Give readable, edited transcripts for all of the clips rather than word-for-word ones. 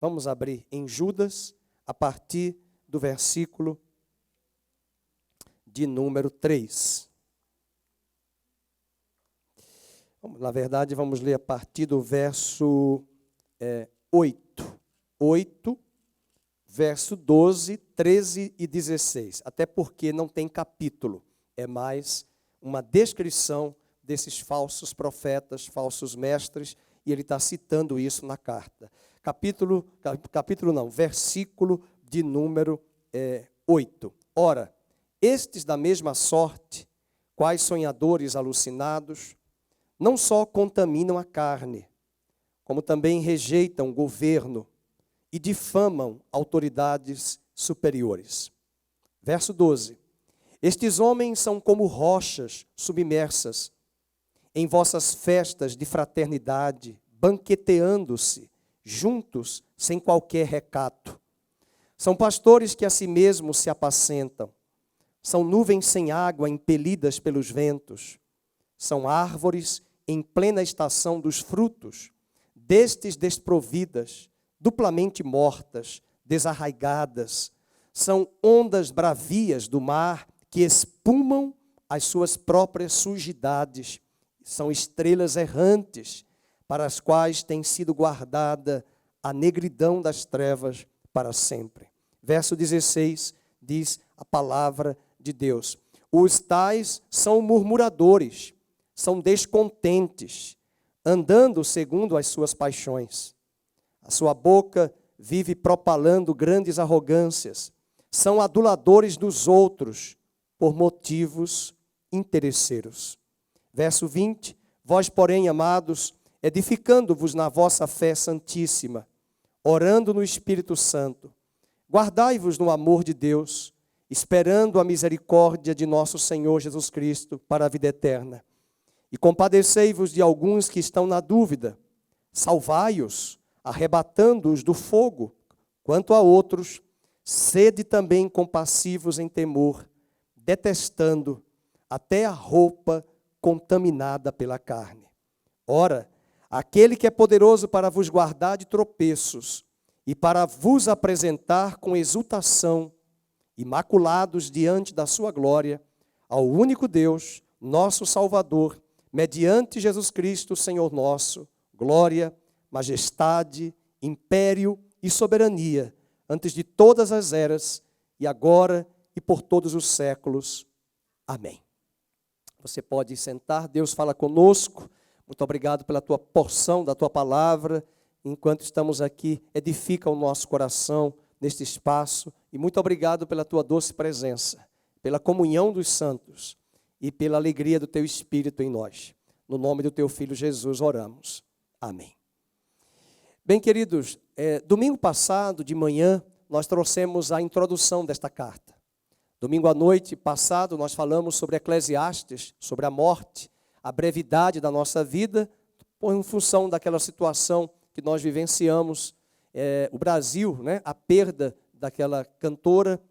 Vamos abrir em Judas, a partir do versículo de número 3. Na verdade, vamos ler a partir do verso 8. 8, verso 12, 13 e 16. Até porque não tem capítulo. É mais uma descrição desses falsos profetas, falsos mestres, e ele está citando isso na carta. Versículo de número 8. Ora, estes da mesma sorte, quais sonhadores alucinados, não só contaminam a carne, como também rejeitam o governo e difamam autoridades superiores. Verso 12. Estes homens são como rochas submersas em vossas festas de fraternidade, banqueteando-se, juntos, sem qualquer recato. São pastores que a si mesmos se apacentam. São nuvens sem água impelidas pelos ventos. São árvores em plena estação dos frutos, destes desprovidas, duplamente mortas, desarraigadas. São ondas bravias do mar que espumam as suas próprias sujidades. São estrelas errantes, para as quais tem sido guardada a negridão das trevas para sempre. Verso 16 diz a palavra de Deus. Os tais são murmuradores, são descontentes, andando segundo as suas paixões. A sua boca vive propalando grandes arrogâncias. São aduladores dos outros por motivos interesseiros. Verso 20. Vós, porém, amados, edificando-vos na vossa fé santíssima, orando no Espírito Santo, guardai-vos no amor de Deus, esperando a misericórdia de nosso Senhor Jesus Cristo para a vida eterna. E compadecei-vos de alguns que estão na dúvida, salvai-os, arrebatando-os do fogo. Quanto a outros, sede também compassivos em temor, detestando até a roupa contaminada pela carne. Ora, aquele que é poderoso para vos guardar de tropeços e para vos apresentar com exultação, imaculados diante da sua glória, ao único Deus, nosso Salvador, mediante Jesus Cristo, Senhor nosso, glória, majestade, império e soberania, antes de todas as eras, e agora e por todos os séculos. Amém. Você pode sentar, Deus fala conosco. Muito obrigado pela tua porção da tua palavra. Enquanto estamos aqui, edifica o nosso coração neste espaço. E muito obrigado pela tua doce presença, pela comunhão dos santos e pela alegria do teu Espírito em nós. No nome do teu Filho Jesus oramos. Amém. Bem, queridos, domingo passado, de manhã, nós trouxemos a introdução desta carta. Domingo à noite passado, nós falamos sobre Eclesiastes, sobre a morte, a brevidade da nossa vida, em função daquela situação que nós vivenciamos, o Brasil, né, a perda daquela cantora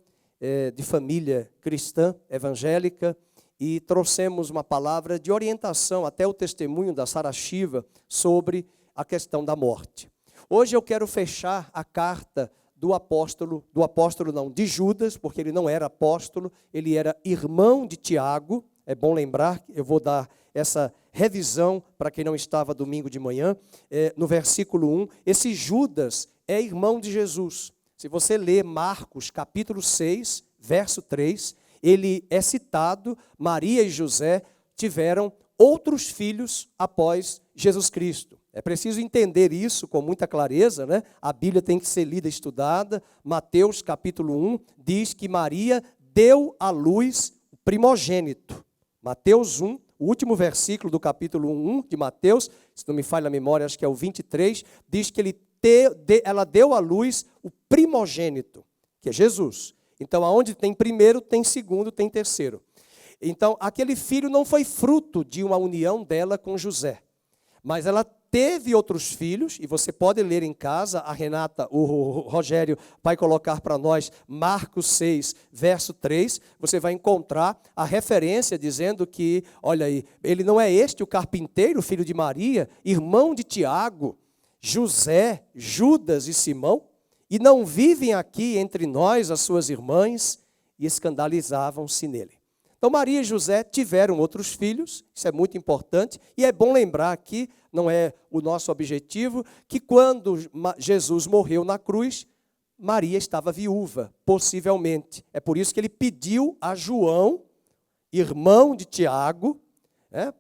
de família cristã, evangélica, e trouxemos uma palavra de orientação, até o testemunho da Sara Shiva, sobre a questão da morte. Hoje eu quero fechar a carta de Judas, porque ele não era apóstolo, ele era irmão de Tiago. É bom lembrar, eu vou dar essa revisão para quem não estava domingo de manhã. No versículo 1, esse Judas é irmão de Jesus. Se você ler Marcos capítulo 6, verso 3, ele é citado, Maria e José tiveram outros filhos após Jesus Cristo. É preciso entender isso com muita clareza, né? A Bíblia tem que ser lida e estudada. Mateus capítulo 1 diz que Maria deu à luz o primogênito. Mateus 1, o último versículo do capítulo 1 de Mateus, se não me falha a memória, acho que é o 23, diz que ela deu à luz o primogênito, que é Jesus. Então, aonde tem primeiro, tem segundo, tem terceiro. Então, aquele filho não foi fruto de uma união dela com José, mas ela teve outros filhos, e você pode ler em casa, a Renata, o Rogério vai colocar para nós Marcos 6, verso 3, você vai encontrar a referência dizendo que, olha aí, ele não é este o carpinteiro, filho de Maria, irmão de Tiago, José, Judas e Simão, e não vivem aqui entre nós as suas irmãs? E escandalizavam-se nele. Então Maria e José tiveram outros filhos, isso é muito importante, e é bom lembrar aqui, não é o nosso objetivo, que quando Jesus morreu na cruz, Maria estava viúva, possivelmente. É por isso que ele pediu a João, irmão de Tiago,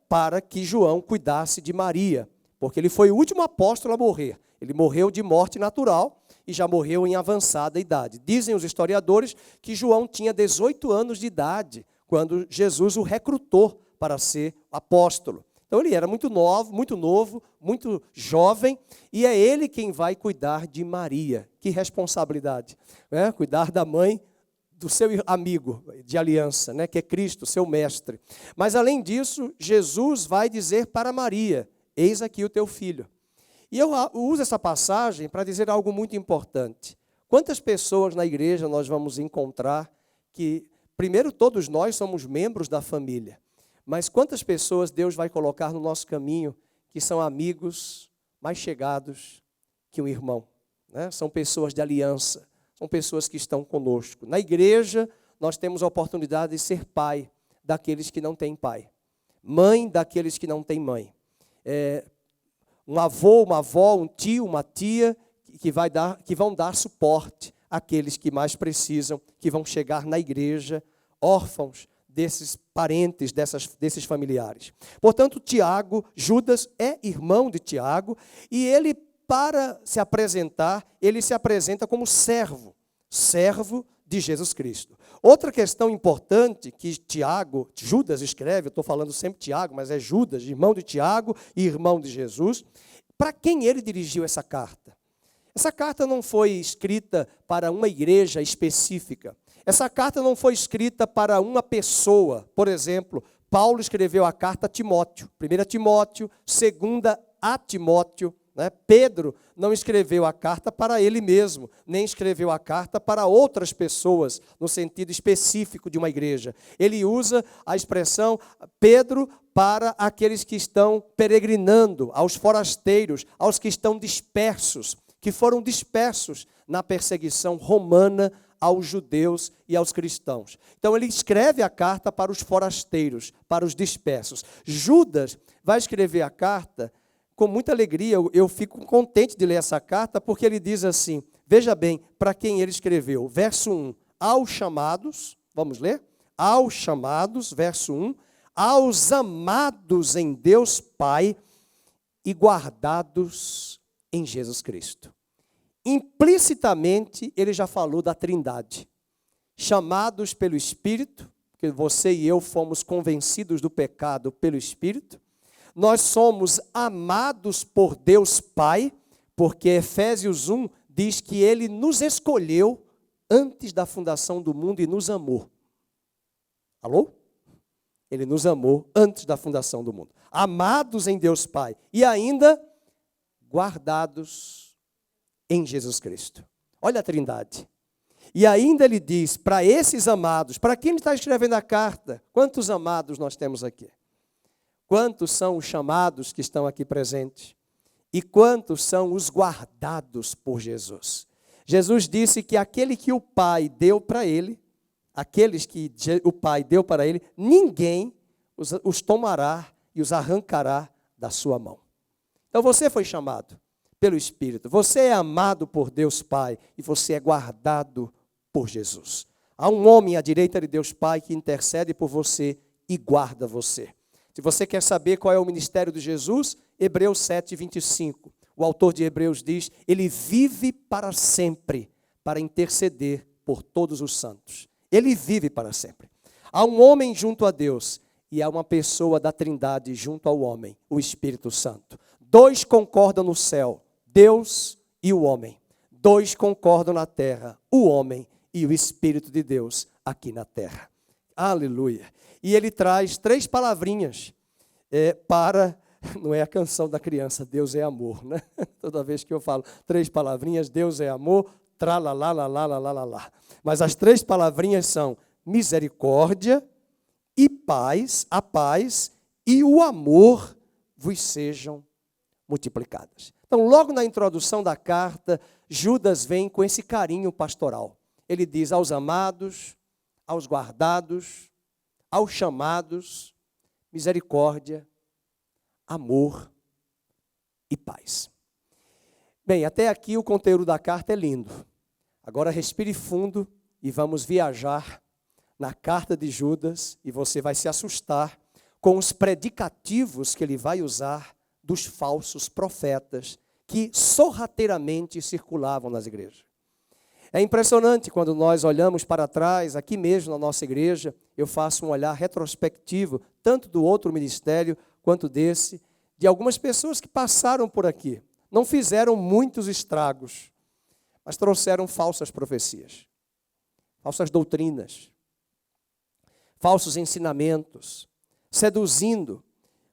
para que João cuidasse de Maria, porque ele foi o último apóstolo a morrer. Ele morreu de morte natural e já morreu em avançada idade. Dizem os historiadores que João tinha 18 anos de idade quando Jesus o recrutou para ser apóstolo. Então ele era muito novo, muito jovem, e é ele quem vai cuidar de Maria. Que responsabilidade, né? Cuidar da mãe do seu amigo de aliança, né? Que é Cristo, seu mestre. Mas além disso, Jesus vai dizer para Maria: eis aqui o teu filho. E eu uso essa passagem para dizer algo muito importante. Quantas pessoas na igreja nós vamos encontrar que, primeiro, todos nós somos membros da família, mas quantas pessoas Deus vai colocar no nosso caminho que são amigos mais chegados que um irmão, né? São pessoas de aliança, são pessoas que estão conosco. Na igreja, nós temos a oportunidade de ser pai daqueles que não têm pai, mãe daqueles que não têm mãe, um avô, uma avó, um tio, uma tia, que vão dar suporte àqueles que mais precisam, que vão chegar na igreja, órfãos desses parentes, desses familiares. Portanto, Judas é irmão de Tiago, e ele, para se apresentar, ele se apresenta como servo de Jesus Cristo. Outra questão importante que Judas escreve, eu estou falando sempre Tiago, mas é Judas, irmão de Tiago e irmão de Jesus. Para quem ele dirigiu essa carta? Essa carta não foi escrita para uma igreja específica. Essa carta não foi escrita para uma pessoa. Por exemplo, Paulo escreveu a carta a Timóteo, 1 Timóteo, 2 a Timóteo. Pedro não escreveu a carta para ele mesmo, nem escreveu a carta para outras pessoas, no sentido específico de uma igreja. Ele usa a expressão Pedro para aqueles que estão peregrinando, aos forasteiros, aos que estão dispersos, que foram dispersos na perseguição romana aos judeus e aos cristãos. Então ele escreve a carta para os forasteiros, para os dispersos. Judas vai escrever a carta com muita alegria. Eu fico contente de ler essa carta, porque ele diz assim, veja bem, para quem ele escreveu. Verso 1, aos chamados, vamos ler? Aos chamados, verso 1, aos amados em Deus Pai e guardados em Jesus Cristo. Implicitamente, ele já falou da Trindade. Chamados pelo Espírito, porque você e eu fomos convencidos do pecado pelo Espírito. Nós somos amados por Deus Pai, porque Efésios 1 diz que Ele nos escolheu antes da fundação do mundo e nos amou. Alô? Ele nos amou antes da fundação do mundo. Amados em Deus Pai e ainda guardados em Jesus Cristo. Olha a Trindade. E ainda ele diz, para esses amados, para quem ele está escrevendo a carta, quantos amados nós temos aqui? Quantos são os chamados que estão aqui presentes? E quantos são os guardados por Jesus? Jesus disse que aquele que o Pai deu para ele, aqueles que o Pai deu para ele, ninguém os tomará e os arrancará da sua mão. Então você foi chamado pelo Espírito, você é amado por Deus Pai e você é guardado por Jesus. Há um homem à direita de Deus Pai que intercede por você e guarda você. Se você quer saber qual é o ministério de Jesus, Hebreus 7:25. O autor de Hebreus diz, ele vive para sempre, para interceder por todos os santos. Ele vive para sempre. Há um homem junto a Deus e há uma pessoa da Trindade junto ao homem, o Espírito Santo. Dois concordam no céu, Deus e o homem. Dois concordam na terra, o homem e o Espírito de Deus aqui na terra. Aleluia. E ele traz 3 palavrinhas não é a canção da criança, Deus é amor, né? Toda vez que eu falo 3 palavrinhas, Deus é amor, tralalalalalalala. Mas as 3 palavrinhas são misericórdia e paz, a paz e o amor vos sejam multiplicadas. Então, logo na introdução da carta, Judas vem com esse carinho pastoral. Ele diz aos amados, aos guardados, aos chamados, misericórdia, amor e paz. Bem, até aqui o conteúdo da carta é lindo. Agora respire fundo e vamos viajar na carta de Judas e você vai se assustar com os predicativos que ele vai usar dos falsos profetas que sorrateiramente circulavam nas igrejas. É impressionante quando nós olhamos para trás, aqui mesmo na nossa igreja, eu faço um olhar retrospectivo, tanto do outro ministério quanto desse, de algumas pessoas que passaram por aqui. Não fizeram muitos estragos, mas trouxeram falsas profecias, falsas doutrinas, falsos ensinamentos, seduzindo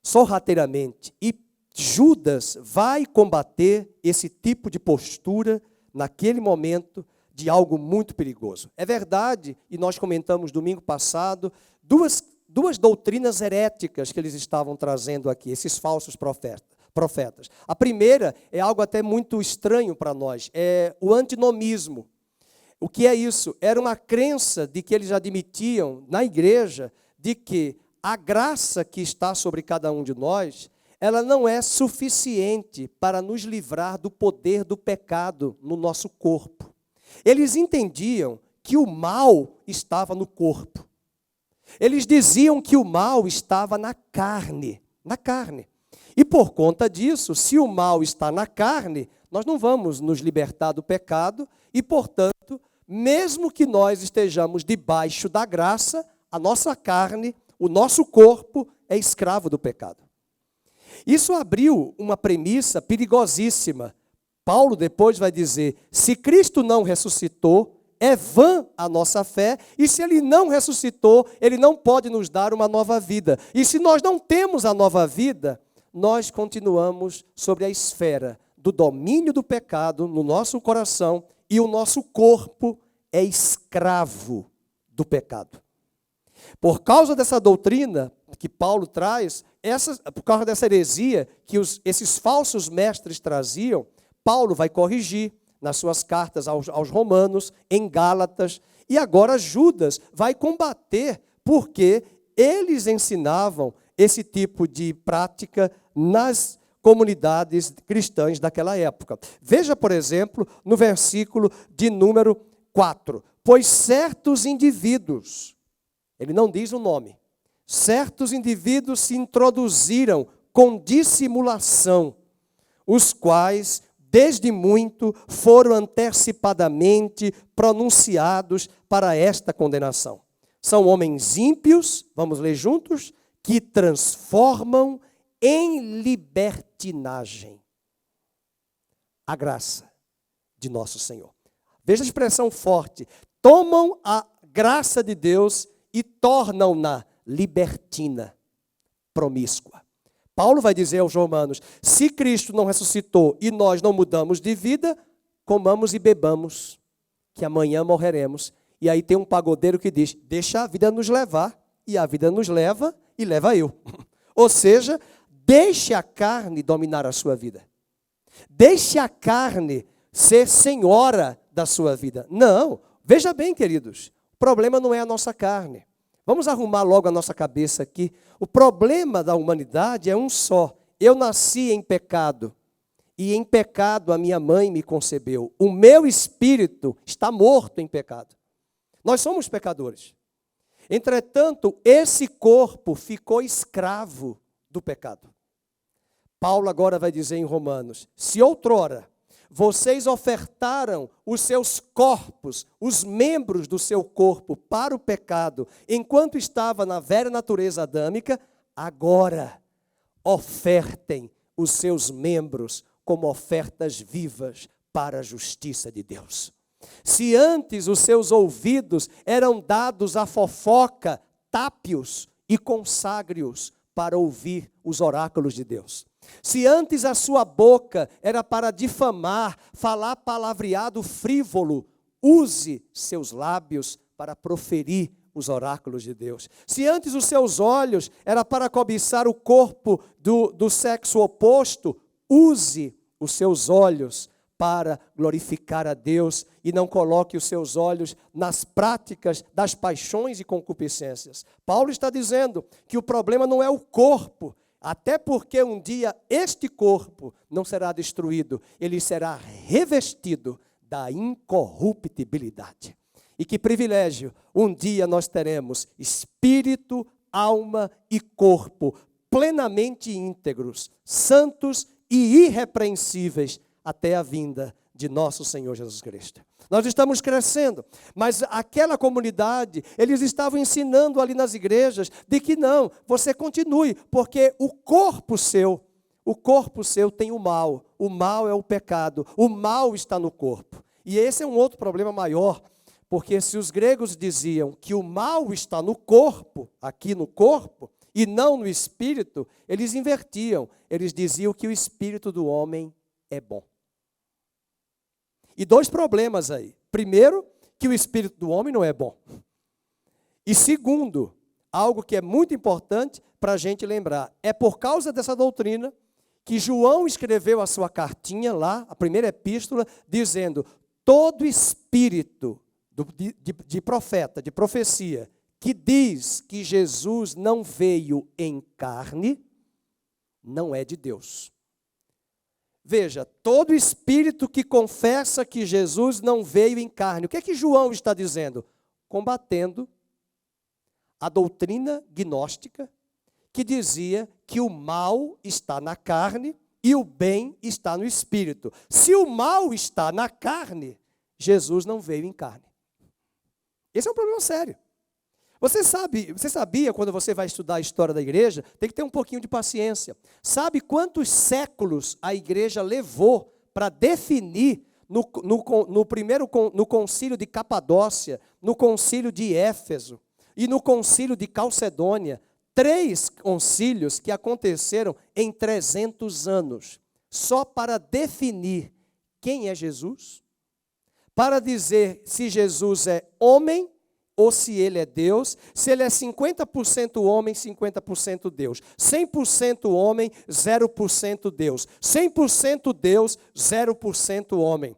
sorrateiramente. E Judas vai combater esse tipo de postura naquele momento de algo muito perigoso. É verdade, e nós comentamos domingo passado, duas doutrinas heréticas que eles estavam trazendo aqui, esses falsos profetas. A primeira é algo até muito estranho para nós, é o antinomismo. O que é isso? Era uma crença de que eles admitiam na igreja de que a graça que está sobre cada um de nós, ela não é suficiente para nos livrar do poder do pecado no nosso corpo. Eles entendiam que o mal estava no corpo. Eles diziam que o mal estava na carne. E por conta disso, se o mal está na carne, nós não vamos nos libertar do pecado e, portanto, mesmo que nós estejamos debaixo da graça, a nossa carne, o nosso corpo é escravo do pecado. Isso abriu uma premissa perigosíssima. Paulo depois vai dizer, se Cristo não ressuscitou, é vã a nossa fé, e se Ele não ressuscitou, Ele não pode nos dar uma nova vida. E se nós não temos a nova vida, nós continuamos sobre a esfera do domínio do pecado no nosso coração e o nosso corpo é escravo do pecado. Por causa dessa doutrina que Paulo traz, por causa dessa heresia que esses falsos mestres traziam, Paulo vai corrigir nas suas cartas aos Romanos, em Gálatas, e agora Judas vai combater porque eles ensinavam esse tipo de prática nas comunidades cristãs daquela época. Veja, por exemplo, no versículo de número 4. Pois certos indivíduos, ele não diz o nome, certos indivíduos se introduziram com dissimulação, os quais, desde muito, foram antecipadamente pronunciados para esta condenação. São homens ímpios, vamos ler juntos, que transformam em libertinagem a graça de nosso Senhor. Veja a expressão forte. Tomam a graça de Deus e tornam-na libertina, promíscua. Paulo vai dizer aos romanos, se Cristo não ressuscitou e nós não mudamos de vida, comamos e bebamos, que amanhã morreremos. E aí tem um pagodeiro que diz, deixa a vida nos levar, e a vida nos leva e leva eu. Ou seja, deixe a carne dominar a sua vida. Deixe a carne ser senhora da sua vida. Não, veja bem, queridos, o problema não é a nossa carne. Vamos arrumar logo a nossa cabeça aqui. O problema da humanidade é um só. Eu nasci em pecado, e em pecado a minha mãe me concebeu. O meu espírito está morto em pecado. Nós somos pecadores. Entretanto, esse corpo ficou escravo do pecado. Paulo agora vai dizer em Romanos, se outrora vocês ofertaram os seus corpos, os membros do seu corpo para o pecado, enquanto estava na velha natureza adâmica, agora ofertem os seus membros como ofertas vivas para a justiça de Deus. Se antes os seus ouvidos eram dados à fofoca, tápios e conságrios para ouvir os oráculos de Deus. Se antes a sua boca era para difamar, falar palavreado frívolo, use seus lábios para proferir os oráculos de Deus. Se antes os seus olhos era para cobiçar o corpo do sexo oposto, use os seus olhos para glorificar a Deus e não coloque os seus olhos nas práticas das paixões e concupiscências. Paulo está dizendo que o problema não é o corpo, até porque um dia este corpo não será destruído, ele será revestido da incorruptibilidade. E que privilégio, um dia nós teremos espírito, alma e corpo plenamente íntegros, santos e irrepreensíveis até a vinda de nosso Senhor Jesus Cristo. Nós estamos crescendo, mas aquela comunidade, eles estavam ensinando ali nas igrejas de que não, você continue, porque o corpo seu tem o mal é o pecado, o mal está no corpo. E esse é um outro problema maior, porque se os gregos diziam que o mal está no corpo, aqui no corpo, e não no espírito, eles invertiam, eles diziam que o espírito do homem é bom. E dois problemas aí. Primeiro, que o espírito do homem não é bom. E segundo, algo que é muito importante para a gente lembrar, é por causa dessa doutrina que João escreveu a sua cartinha lá, a primeira epístola, dizendo, todo espírito de profeta, de profecia, que diz que Jesus não veio em carne, não é de Deus. Veja, todo espírito que confessa que Jesus não veio em carne, o que é que João está dizendo? Combatendo a doutrina gnóstica que dizia que o mal está na carne e o bem está no espírito. Se o mal está na carne, Jesus não veio em carne. Esse é um problema sério. Você sabia, quando você vai estudar a história da igreja, tem que ter um pouquinho de paciência. Sabe quantos séculos a igreja levou para definir no concílio de Capadócia, no concílio de Éfeso e no concílio de Calcedônia, 3 concílios que aconteceram em 300 anos, só para definir quem é Jesus, para dizer se Jesus é homem ou se ele é Deus, se ele é 50% homem, 50% Deus, 100% homem, 0% Deus, 100% Deus, 0% homem.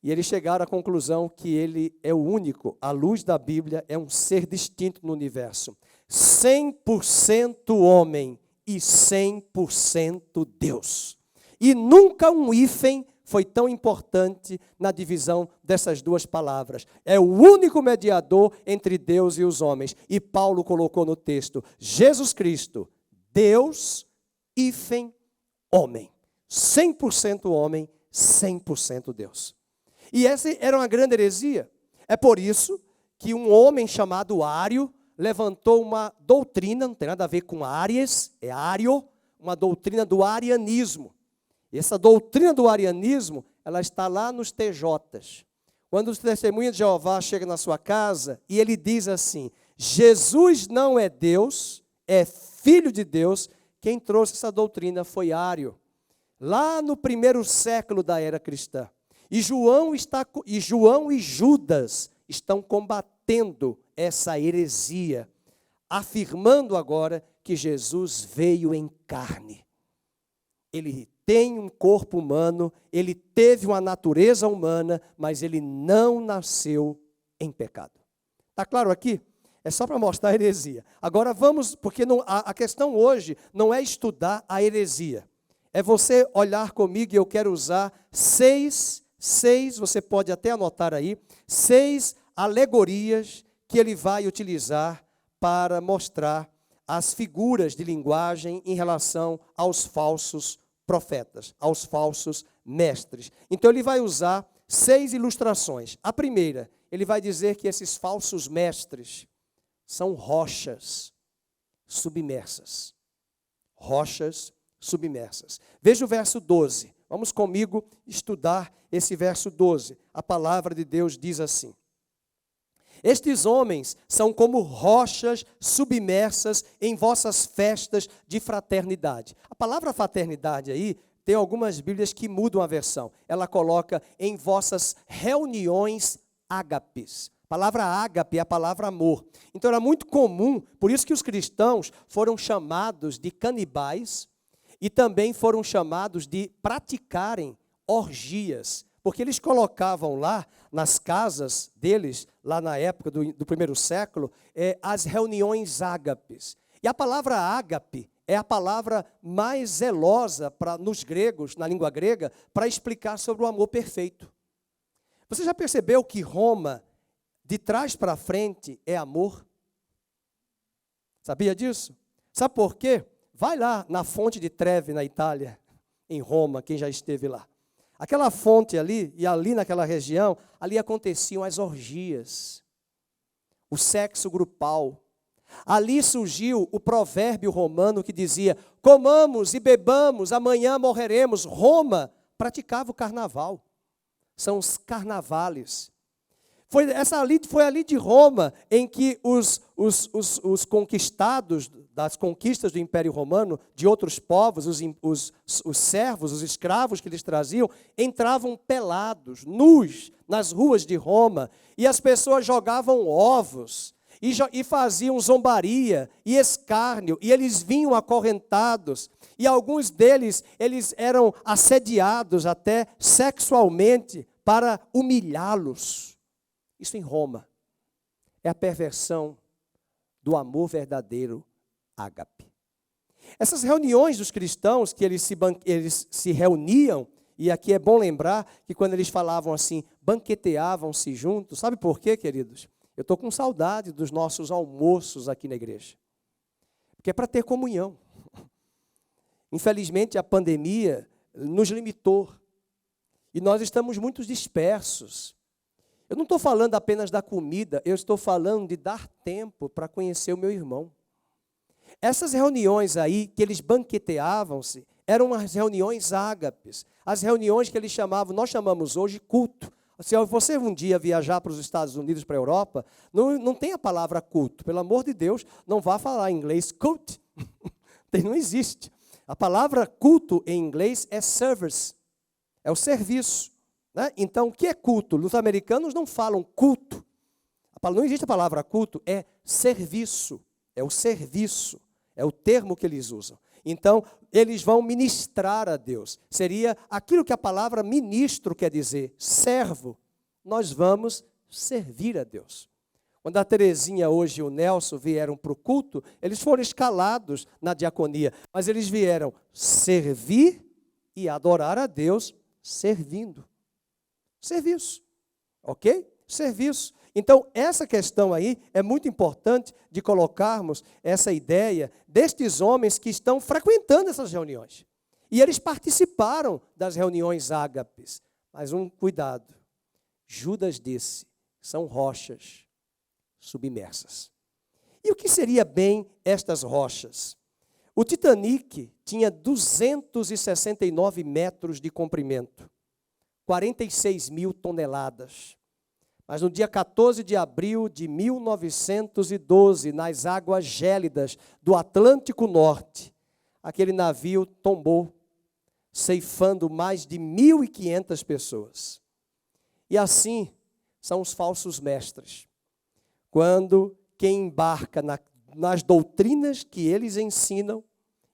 E eles chegaram à conclusão que ele é o único, à luz da Bíblia, é um ser distinto no universo. 100% homem e 100% Deus. E nunca um hífen foi tão importante na divisão dessas duas palavras. É o único mediador entre Deus e os homens. E Paulo colocou no texto, Jesus Cristo, Deus, hífen, homem. 100% homem, 100% Deus. E essa era uma grande heresia. É por isso que um homem chamado Ário levantou uma doutrina, não tem nada a ver com Áries, é Ário, uma doutrina do arianismo. E essa doutrina do arianismo, ela está lá nos TJs. Quando o testemunha de Jeová chega na sua casa e ele diz assim, Jesus não é Deus, é Filho de Deus, quem trouxe essa doutrina foi Ário, lá no 1º século da era cristã. E João e Judas estão combatendo essa heresia, afirmando agora que Jesus veio em carne. Ele tem um corpo humano, ele teve uma natureza humana, mas ele não nasceu em pecado. Está claro aqui? É só para mostrar a heresia. Agora vamos, porque a questão hoje não é estudar a heresia. É você olhar comigo e eu quero usar seis, você pode até anotar aí, 6 alegorias que ele vai utilizar para mostrar as figuras de linguagem em relação aos falsos profetas, aos falsos mestres. Então ele vai usar 6 ilustrações. A primeira, ele vai dizer que esses falsos mestres são rochas submersas. Rochas submersas. Veja o verso 12. Vamos comigo estudar esse verso 12. A palavra de Deus diz assim: estes homens são como rochas submersas em vossas festas de fraternidade. A palavra fraternidade aí, tem algumas Bíblias que mudam a versão. Ela coloca em vossas reuniões ágapes. A palavra ágape é a palavra amor. Então era muito comum, por isso que os cristãos foram chamados de canibais, e também foram chamados de praticarem orgias, porque eles colocavam lá, nas casas deles, lá na época do primeiro século, as reuniões ágapes. E a palavra ágape é a palavra mais zelosa nos gregos, na língua grega, para explicar sobre o amor perfeito. Você já percebeu que Roma, de trás para frente, é amor? Sabia disso? Sabe por quê? Vai lá na fonte de Trevi, na Itália, em Roma, quem já esteve lá. Aquela fonte ali, e ali naquela região, ali aconteciam as orgias, o sexo grupal. Ali surgiu o provérbio romano que dizia: comamos e bebamos, amanhã morreremos. Roma praticava o carnaval. São os carnavales. Foi ali de Roma em que os conquistados, das conquistas do Império Romano, de outros povos, os servos, os escravos que eles traziam, entravam pelados, nus, nas ruas de Roma, e as pessoas jogavam ovos, e faziam zombaria e escárnio, e eles vinham acorrentados, e alguns deles, eles eram assediados até sexualmente para humilhá-los. Isso em Roma. É a perversão do amor verdadeiro, ágape. Essas reuniões dos cristãos, que eles se reuniam, e aqui é bom lembrar que quando eles falavam assim, banqueteavam-se juntos, sabe por quê, queridos? Eu estou com saudade dos nossos almoços aqui na igreja. Porque é para ter comunhão. Infelizmente, a pandemia nos limitou. E nós estamos muito dispersos. Eu não estou falando apenas da comida, eu estou falando de dar tempo para conhecer o meu irmão. Essas reuniões aí, que eles banqueteavam-se, eram as reuniões ágapes, as reuniões que eles chamavam, nós chamamos hoje culto. Se você um dia viajar para os Estados Unidos, para a Europa, não tem a palavra culto. Pelo amor de Deus, não vá falar em inglês cult. Não existe. A palavra culto em inglês é service, é o serviço. Né? Então, o que é culto? Os americanos não falam culto. Não existe a palavra culto, é serviço. É o serviço, é o termo que eles usam. Então, eles vão ministrar a Deus. Seria aquilo que a palavra ministro quer dizer, servo. Nós vamos servir a Deus. Quando a Terezinha hoje e o Nelson vieram para o culto, eles foram escalados na diaconia, mas eles vieram servir e adorar a Deus servindo. Serviço, ok? Serviço. Então, essa questão aí é muito importante de colocarmos essa ideia destes homens que estão frequentando essas reuniões. E eles participaram das reuniões ágapes. Mas um cuidado, Judas disse, são rochas submersas. E o que seria bem estas rochas? O Titanic tinha 269 metros de comprimento. 46 mil toneladas. Mas no dia 14 de abril de 1912, nas águas gélidas do Atlântico Norte, aquele navio tombou, ceifando mais de 1.500 pessoas. E assim são os falsos mestres. Quando quem embarca nas doutrinas que eles ensinam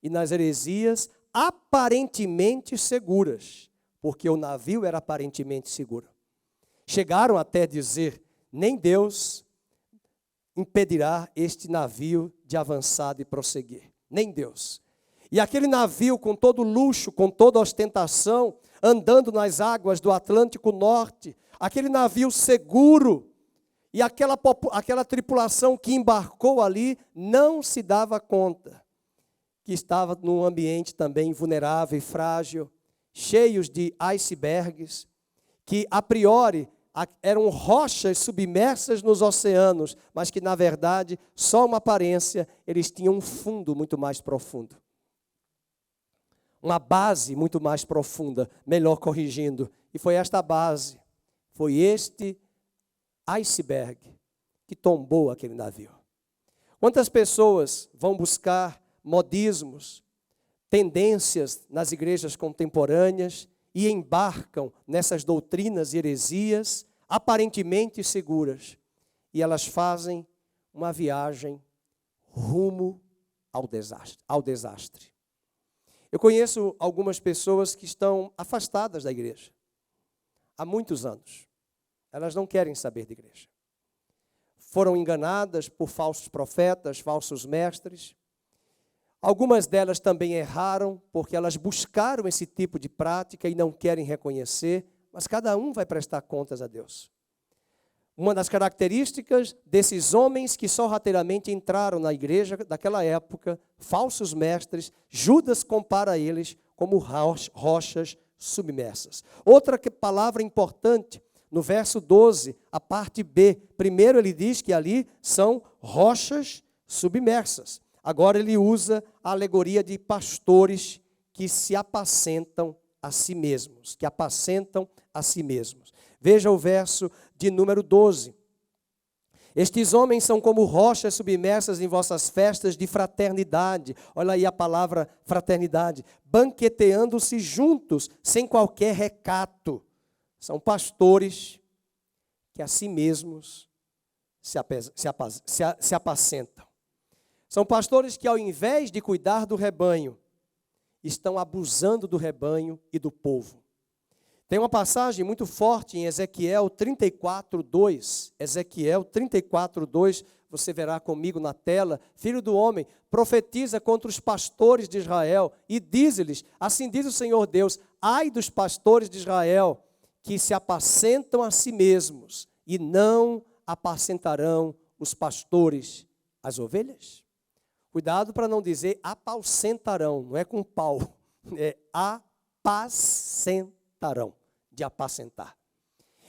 e nas heresias aparentemente seguras, porque o navio era aparentemente seguro. Chegaram até dizer, nem Deus impedirá este navio de avançar e prosseguir. Nem Deus. E aquele navio com todo luxo, com toda ostentação, andando nas águas do Atlântico Norte, aquele navio seguro, e aquela tripulação que embarcou ali não se dava conta que estava num ambiente também vulnerável e frágil, cheios de icebergs, que a priori eram rochas submersas nos oceanos, mas que na verdade, só uma aparência, eles tinham um fundo muito mais profundo. Uma base muito mais profunda, melhor corrigindo. E foi esta base, foi este iceberg que tombou aquele navio. Quantas pessoas vão buscar modismos, tendências nas igrejas contemporâneas e embarcam nessas doutrinas e heresias aparentemente seguras, e elas fazem uma viagem rumo ao desastre. Eu conheço algumas pessoas que estão afastadas da igreja há muitos anos. Elas não querem saber de igreja. Foram enganadas por falsos profetas, falsos mestres. Algumas delas também erraram porque elas buscaram esse tipo de prática e não querem reconhecer, mas cada um vai prestar contas a Deus. Uma das características desses homens que sorrateiramente entraram na igreja daquela época, falsos mestres, Judas compara eles como rochas submersas. Outra palavra importante, no verso 12, a parte B. Primeiro ele diz que ali são rochas submersas. Agora ele usa a alegoria de pastores que se apacentam a si mesmos, que apacentam a si mesmos. Veja o verso de número 12. Estes homens são como rochas submersas em vossas festas de fraternidade. Olha aí a palavra fraternidade. Banqueteando-se juntos, sem qualquer recato. São pastores que a si mesmos se apacentam. São pastores que, ao invés de cuidar do rebanho, estão abusando do rebanho e do povo. Tem uma passagem muito forte em Ezequiel 34:2. Ezequiel 34:2, você verá comigo na tela. Filho do homem, profetiza contra os pastores de Israel e diz-lhes, assim diz o Senhor Deus, ai dos pastores de Israel, que se apacentam a si mesmos e não apacentarão os pastores as ovelhas. Cuidado para não dizer apacentarão, não é com pau, é apacentarão, de apacentar.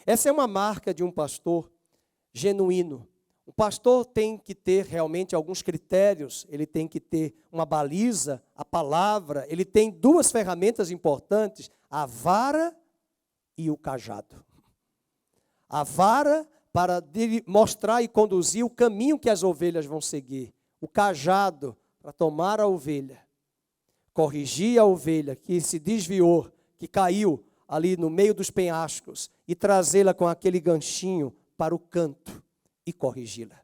Essa é uma marca de um pastor genuíno. O pastor tem que ter realmente alguns critérios, ele tem que ter uma baliza, a palavra, ele tem duas ferramentas importantes, a vara e o cajado. A vara para mostrar e conduzir o caminho que as ovelhas vão seguir. O cajado para tomar a ovelha, corrigir a ovelha que se desviou, que caiu ali no meio dos penhascos e trazê-la com aquele ganchinho para o canto e corrigi-la.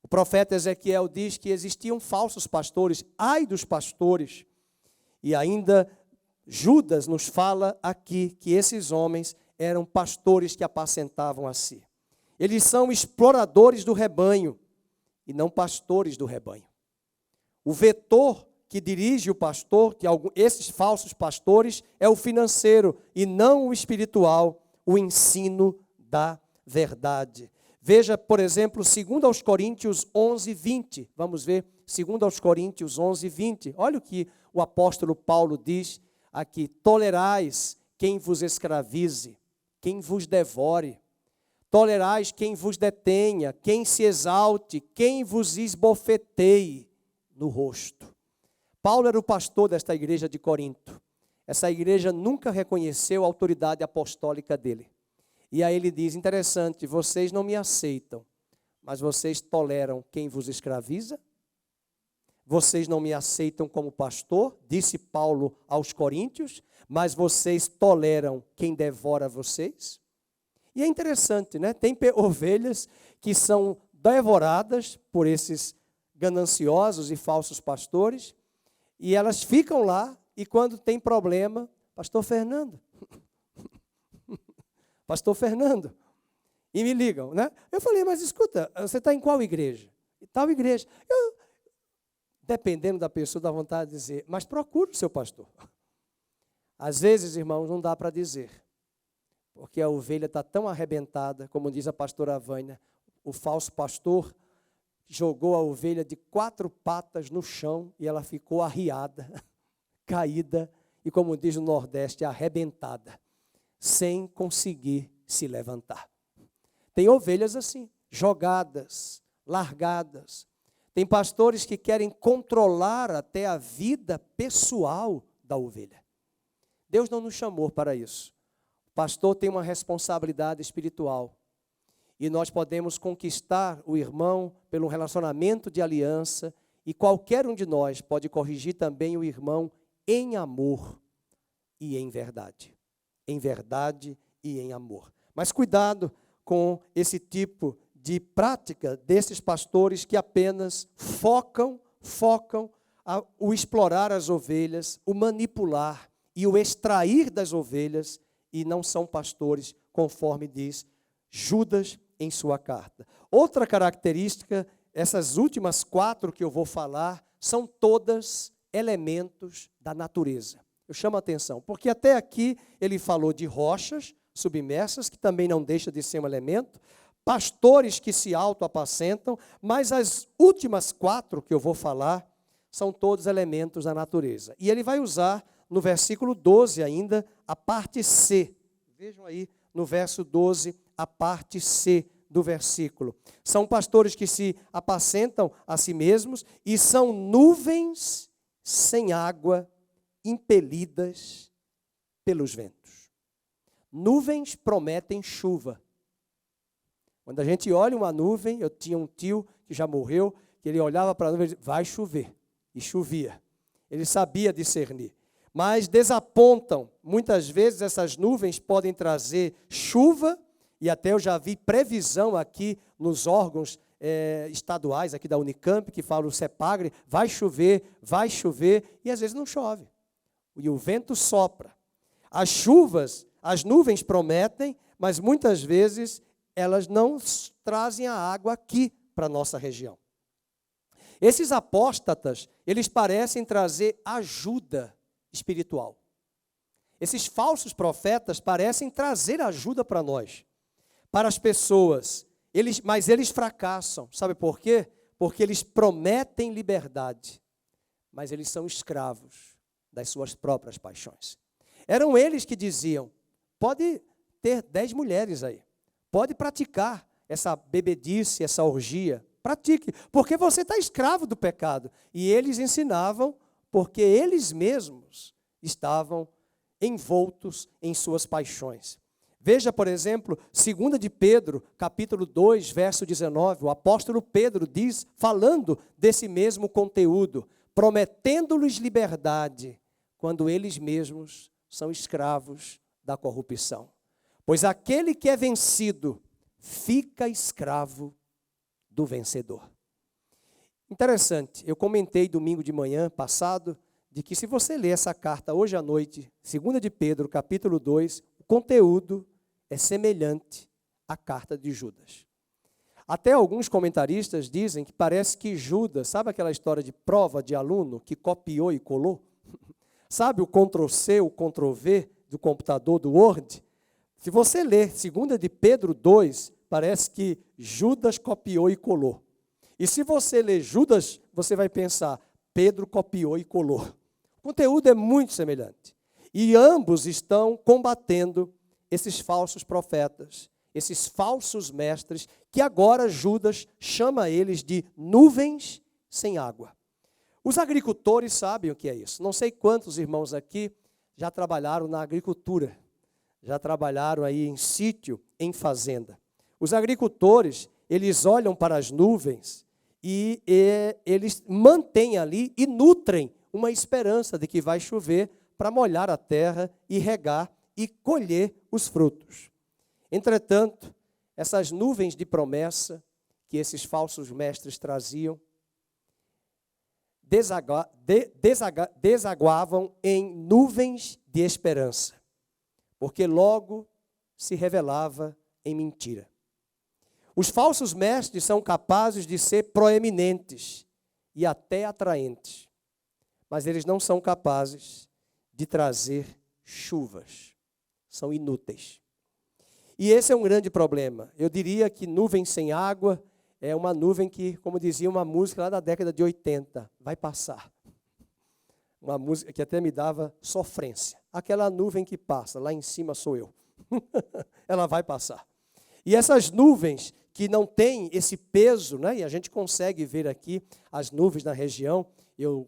O profeta Ezequiel diz que existiam falsos pastores, ai dos pastores, e ainda Judas nos fala aqui que esses homens eram pastores que apacentavam a si. Eles são exploradores do rebanho e não pastores do rebanho. O vetor que dirige o pastor, que esses falsos pastores, é o financeiro e não o espiritual, o ensino da verdade. Veja, por exemplo, 2 Coríntios 11:20. Vamos ver 2 Coríntios 11:20. Olha o que o apóstolo Paulo diz aqui. Tolerais quem vos escravize, quem vos devore. Tolerais quem vos detenha, quem se exalte, quem vos esbofeteie no rosto. Paulo era o pastor desta igreja de Corinto. Essa igreja nunca reconheceu a autoridade apostólica dele. E aí ele diz, interessante, vocês não me aceitam, mas vocês toleram quem vos escraviza? Vocês não me aceitam como pastor, disse Paulo aos coríntios, mas vocês toleram quem devora vocês? E é interessante, né? Tem ovelhas que são devoradas por esses gananciosos e falsos pastores, e elas ficam lá, e quando tem problema, pastor Fernando, e me ligam, né? Eu falei, mas escuta, você está em qual igreja? E tal igreja. Dependendo da pessoa, dá vontade de dizer, mas procure o seu pastor. Às vezes, irmãos, não dá para dizer, porque a ovelha está tão arrebentada, como diz a pastora Vânia, o falso pastor jogou a ovelha de 4 patas no chão e ela ficou arriada, caída e, como diz no Nordeste, arrebentada, sem conseguir se levantar. Tem ovelhas assim, jogadas, largadas. Tem pastores que querem controlar até a vida pessoal da ovelha. Deus não nos chamou para isso. O pastor tem uma responsabilidade espiritual. E nós podemos conquistar o irmão pelo relacionamento de aliança. E qualquer um de nós pode corrigir também o irmão em amor e em verdade. Em verdade e em amor. Mas cuidado com esse tipo de prática desses pastores que apenas focam o explorar as ovelhas, o manipular e o extrair das ovelhas, e não são pastores, conforme diz Judas em sua carta. Outra característica, essas últimas 4 que eu vou falar, são todas elementos da natureza. Eu chamo a atenção, porque até aqui ele falou de rochas submersas, que também não deixa de ser um elemento, pastores que se autoapacentam, mas as últimas 4 que eu vou falar são todos elementos da natureza. E ele vai usar no versículo 12 ainda a parte C. Vejam aí no verso 12 a parte C do versículo. São pastores que se apacentam a si mesmos e são nuvens sem água impelidas pelos ventos. Nuvens prometem chuva. Quando a gente olha uma nuvem, eu tinha um tio que já morreu, que ele olhava para a nuvem e dizia, vai chover. E chovia. Ele sabia discernir. Mas desapontam. Muitas vezes essas nuvens podem trazer chuva, e até eu já vi previsão aqui nos órgãos estaduais aqui da Unicamp, que falam o CEPAGRE, vai chover, e às vezes não chove. E o vento sopra. As chuvas, as nuvens prometem, mas muitas vezes elas não trazem a água aqui para a nossa região. Esses apóstatas, eles parecem trazer ajuda espiritual. Esses falsos profetas parecem trazer ajuda para nós, para as pessoas, mas eles fracassam. Sabe por quê? Porque eles prometem liberdade, mas eles são escravos das suas próprias paixões. Eram eles que diziam, pode ter 10 mulheres aí, pode praticar essa bebedice, essa orgia, pratique, porque você está escravo do pecado. E eles ensinavam porque eles mesmos estavam envoltos em suas paixões. Veja, por exemplo, 2 de Pedro, capítulo 2, verso 19, o apóstolo Pedro diz, falando desse mesmo conteúdo, prometendo-lhes liberdade, quando eles mesmos são escravos da corrupção. Pois aquele que é vencido, fica escravo do vencedor. Interessante, eu comentei domingo de manhã passado, de que se você ler essa carta hoje à noite, 2 de Pedro, capítulo 2, o conteúdo é semelhante à carta de Judas. Até alguns comentaristas dizem que parece que Judas, sabe aquela história de prova de aluno que copiou e colou? Sabe o Ctrl+C, o Ctrl+V do computador do Word? Se você ler 2 de Pedro 2, parece que Judas copiou e colou. E se você ler Judas, você vai pensar, Pedro copiou e colou. O conteúdo é muito semelhante. E ambos estão combatendo esses falsos profetas, esses falsos mestres, que agora Judas chama eles de nuvens sem água. Os agricultores sabem o que é isso. Não sei quantos irmãos aqui já trabalharam na agricultura, já trabalharam aí em sítio, em fazenda. Os agricultores, eles olham para as nuvens e eles mantêm ali e nutrem uma esperança de que vai chover para molhar a terra e regar e colher os frutos. Entretanto, essas nuvens de promessa que esses falsos mestres traziam, desaguavam em nuvens de esperança, porque logo se revelava em mentira. Os falsos mestres são capazes de ser proeminentes e até atraentes, mas eles não são capazes de trazer chuvas. São inúteis. E esse é um grande problema. Eu diria que nuvem sem água é uma nuvem que, como dizia uma música lá da década de 80, vai passar. Uma música que até me dava sofrência. Aquela nuvem que passa, lá em cima sou eu. Ela vai passar. E essas nuvens que não têm esse peso, né? E a gente consegue ver aqui as nuvens na região.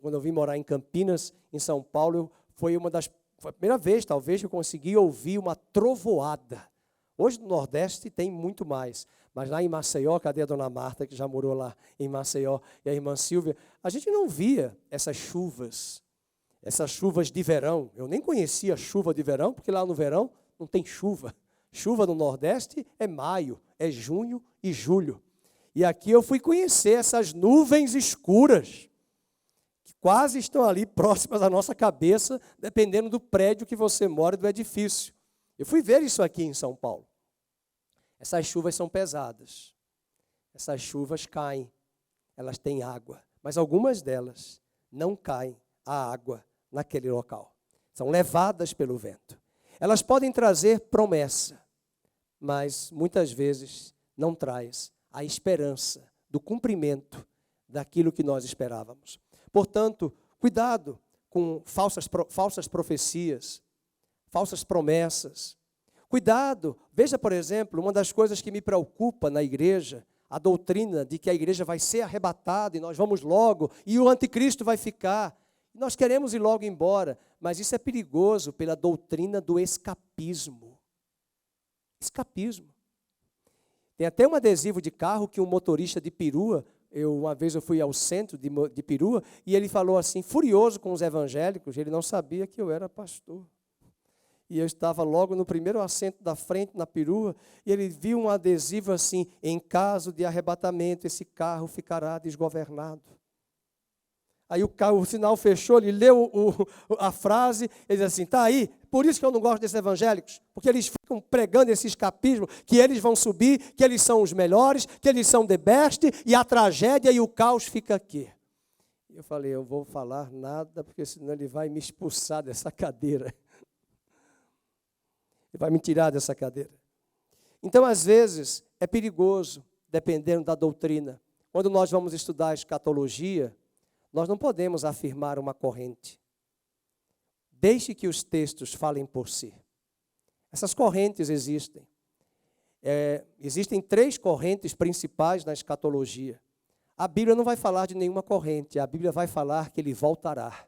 Quando eu vim morar em Campinas, em São Paulo, foi a primeira vez, talvez, que eu consegui ouvir uma trovoada. Hoje no Nordeste tem muito mais, mas lá em Maceió, cadê a dona Marta, que já morou lá em Maceió, e a irmã Silvia, a gente não via essas chuvas de verão. Eu nem conhecia chuva de verão, porque lá no verão não tem chuva. Chuva no Nordeste é maio, é junho e julho. E aqui eu fui conhecer essas nuvens escuras, que quase estão ali próximas à nossa cabeça, dependendo do prédio que você mora, do edifício. Eu fui ver isso aqui em São Paulo. Essas chuvas são pesadas. Essas chuvas caem, elas têm água, mas algumas delas não caem a água naquele local. São levadas pelo vento. Elas podem trazer promessa, mas muitas vezes não traz a esperança do cumprimento daquilo que nós esperávamos. Portanto, cuidado com falsas profecias, falsas promessas. Cuidado, veja, por exemplo, uma das coisas que me preocupa na igreja, a doutrina de que a igreja vai ser arrebatada e nós vamos logo, e o anticristo vai ficar. Nós queremos ir logo embora, mas isso é perigoso pela doutrina do escapismo. Escapismo. Tem até um adesivo de carro que um motorista de perua, uma vez eu fui ao centro de perua, e ele falou assim, furioso com os evangélicos, ele não sabia que eu era pastor. E eu estava logo no primeiro assento da frente, na perua, e ele viu um adesivo assim, em caso de arrebatamento, esse carro ficará desgovernado. Aí o sinal fechou, ele leu a frase, ele diz assim, tá aí, por isso que eu não gosto desses evangélicos, porque eles ficam pregando esse escapismo, que eles vão subir, que eles são os melhores, que eles são the best, e a tragédia e o caos fica aqui. Eu falei, eu vou falar nada, porque senão ele vai me expulsar dessa cadeira. Ele vai me tirar dessa cadeira. Então, às vezes, é perigoso, dependendo da doutrina. Quando nós vamos estudar a escatologia, nós não podemos afirmar uma corrente. Deixe que os textos falem por si. Essas correntes existem. Existem 3 correntes principais na escatologia. A Bíblia não vai falar de nenhuma corrente, a Bíblia vai falar que ele voltará,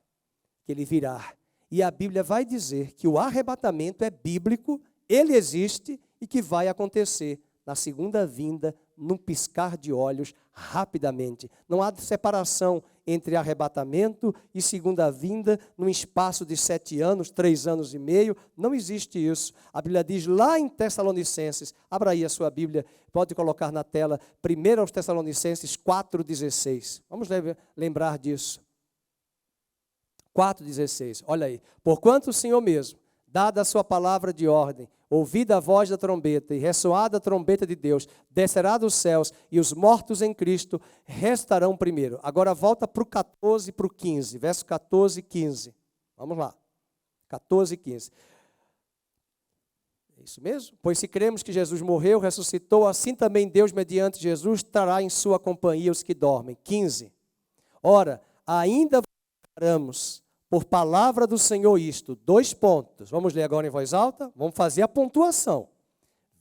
que ele virá. E a Bíblia vai dizer que o arrebatamento é bíblico, ele existe e que vai acontecer na segunda vinda, num piscar de olhos, rapidamente. Não há separação entre arrebatamento e segunda vinda, num espaço de 7 anos, 3 anos e meio. Não existe isso. A Bíblia diz lá em Tessalonicenses, abra aí a sua Bíblia, pode colocar na tela, 1 aos Tessalonicenses 4,16. Vamos lembrar disso. 4,16, olha aí. Porquanto o Senhor mesmo, dada a sua palavra de ordem, ouvida a voz da trombeta e ressoada a trombeta de Deus, descerá dos céus e os mortos em Cristo restarão primeiro. Agora volta para o 14 e para o 15, verso 14 e 15. Vamos lá, 14 e 15. É isso mesmo? Pois se cremos que Jesus morreu, ressuscitou, assim também Deus, mediante Jesus, trará em sua companhia os que dormem. 15. Ora, ainda faremos por palavra do Senhor isto, 2 pontos. Vamos ler agora em voz alta? Vamos fazer a pontuação.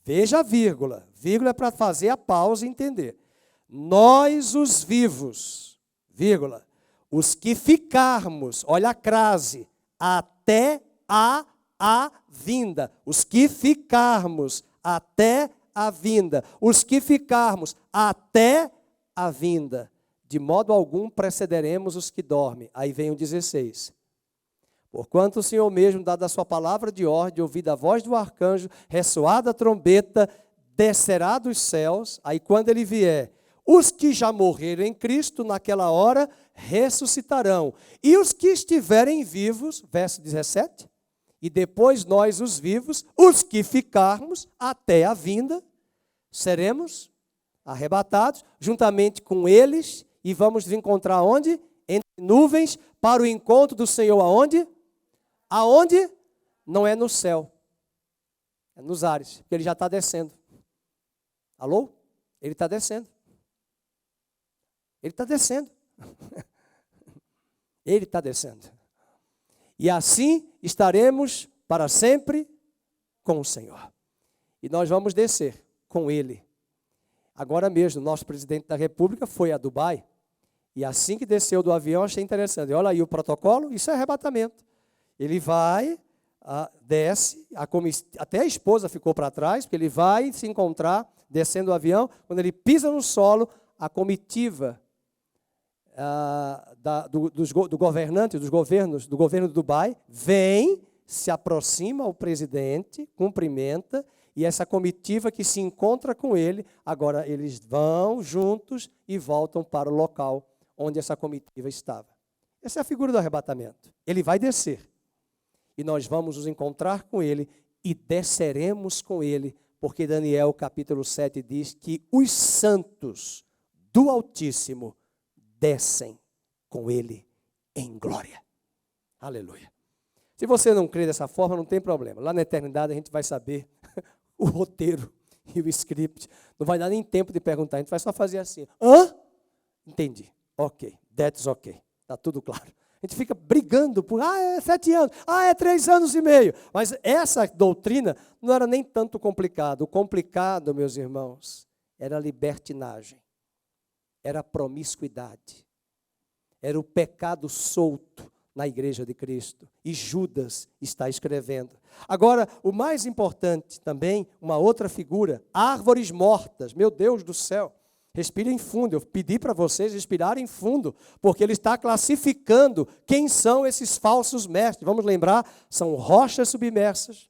Veja a vírgula. Vírgula é para fazer a pausa e entender. Nós os vivos, vírgula, os que ficarmos, olha a crase, até a vinda. Os que ficarmos até a vinda. Os que ficarmos até a vinda. De modo algum precederemos os que dormem. Aí vem o 16. Porquanto o Senhor mesmo, dada a sua palavra de ordem, ouvida a voz do arcanjo, ressoada a trombeta, descerá dos céus. Aí quando ele vier, os que já morreram em Cristo, naquela hora, ressuscitarão. E os que estiverem vivos, verso 17, e depois nós os vivos, os que ficarmos até a vinda, seremos arrebatados, juntamente com eles, e vamos nos encontrar onde? Entre nuvens, para o encontro do Senhor aonde? Aonde? Não é no céu, é nos ares, porque ele já está descendo. Alô? Ele está descendo. Ele está descendo. Ele está descendo. E assim estaremos para sempre com o Senhor. E nós vamos descer com Ele. Agora mesmo, nosso presidente da República foi a Dubai. E assim que desceu do avião, achei interessante. Olha aí o protocolo, isso é arrebatamento. Ele vai, desce, até a esposa ficou para trás, porque ele vai se encontrar, descendo do avião. Quando ele pisa no solo, a comitiva do governante, do governo do Dubai, vem, se aproxima ao presidente, cumprimenta, e essa comitiva que se encontra com ele, agora eles vão juntos e voltam para o local onde essa comitiva estava. Essa é a figura do arrebatamento. Ele vai descer. E nós vamos nos encontrar com ele e desceremos com ele, porque Daniel capítulo 7 diz que os santos do Altíssimo descem com ele em glória. Aleluia. Se você não crê dessa forma, não tem problema. Lá na eternidade a gente vai saber o roteiro e o script. Não vai dar nem tempo de perguntar, a gente vai só fazer assim. Hã? Entendi. Ok, that's ok. Está tudo claro. A gente fica brigando por, é 7 anos, é 3 anos e meio. Mas essa doutrina não era nem tanto complicado. O complicado, meus irmãos, era a libertinagem. Era a promiscuidade. Era o pecado solto na igreja de Cristo. E Judas está escrevendo. Agora, o mais importante também, uma outra figura, árvores mortas. Meu Deus do céu. Respirem fundo, eu pedi para vocês respirarem fundo, porque ele está classificando quem são esses falsos mestres. Vamos lembrar, são rochas submersas,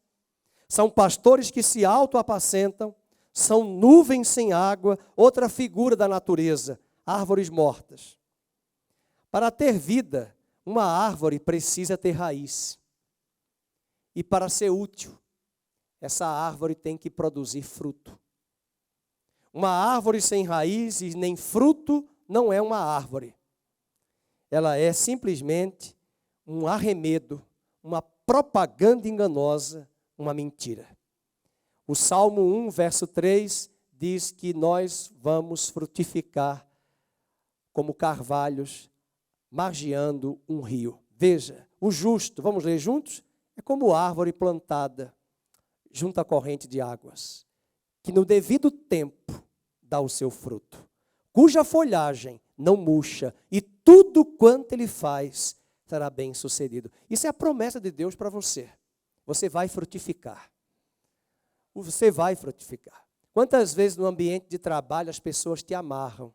são pastores que se autoapacentam, são nuvens sem água, outra figura da natureza, árvores mortas. Para ter vida, uma árvore precisa ter raiz. E para ser útil, essa árvore tem que produzir fruto. Uma árvore sem raiz e nem fruto não é uma árvore. Ela é simplesmente um arremedo, uma propaganda enganosa, uma mentira. O Salmo 1, verso 3, diz que nós vamos frutificar como carvalhos, margeando um rio. Veja, o justo, vamos ler juntos? É como árvore plantada junto à corrente de águas, que no devido tempo dá o seu fruto, cuja folhagem não murcha, e tudo quanto ele faz será bem sucedido. Isso é a promessa de Deus para você. Você vai frutificar. Você vai frutificar. Quantas vezes no ambiente de trabalho as pessoas te amarram,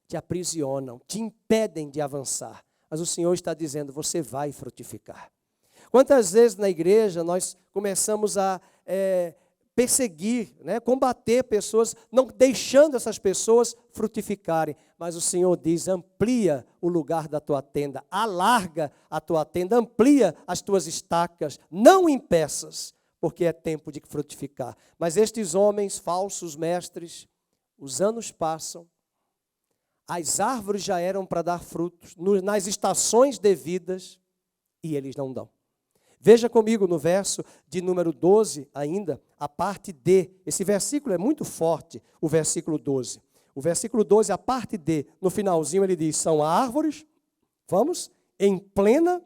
te aprisionam, te impedem de avançar, mas o Senhor está dizendo, você vai frutificar. Quantas vezes na igreja nós começamos a perseguir, combater pessoas, não deixando essas pessoas frutificarem. Mas o Senhor diz, amplia o lugar da tua tenda, alarga a tua tenda, amplia as tuas estacas, não impeças, porque é tempo de frutificar. Mas estes homens, falsos mestres, os anos passam, as árvores já eram para dar frutos, nas estações devidas, e eles não dão. Veja comigo no verso de número 12 ainda, a parte D. Esse versículo é muito forte, o versículo 12. O versículo 12, a parte D, no finalzinho ele diz, são árvores, em plena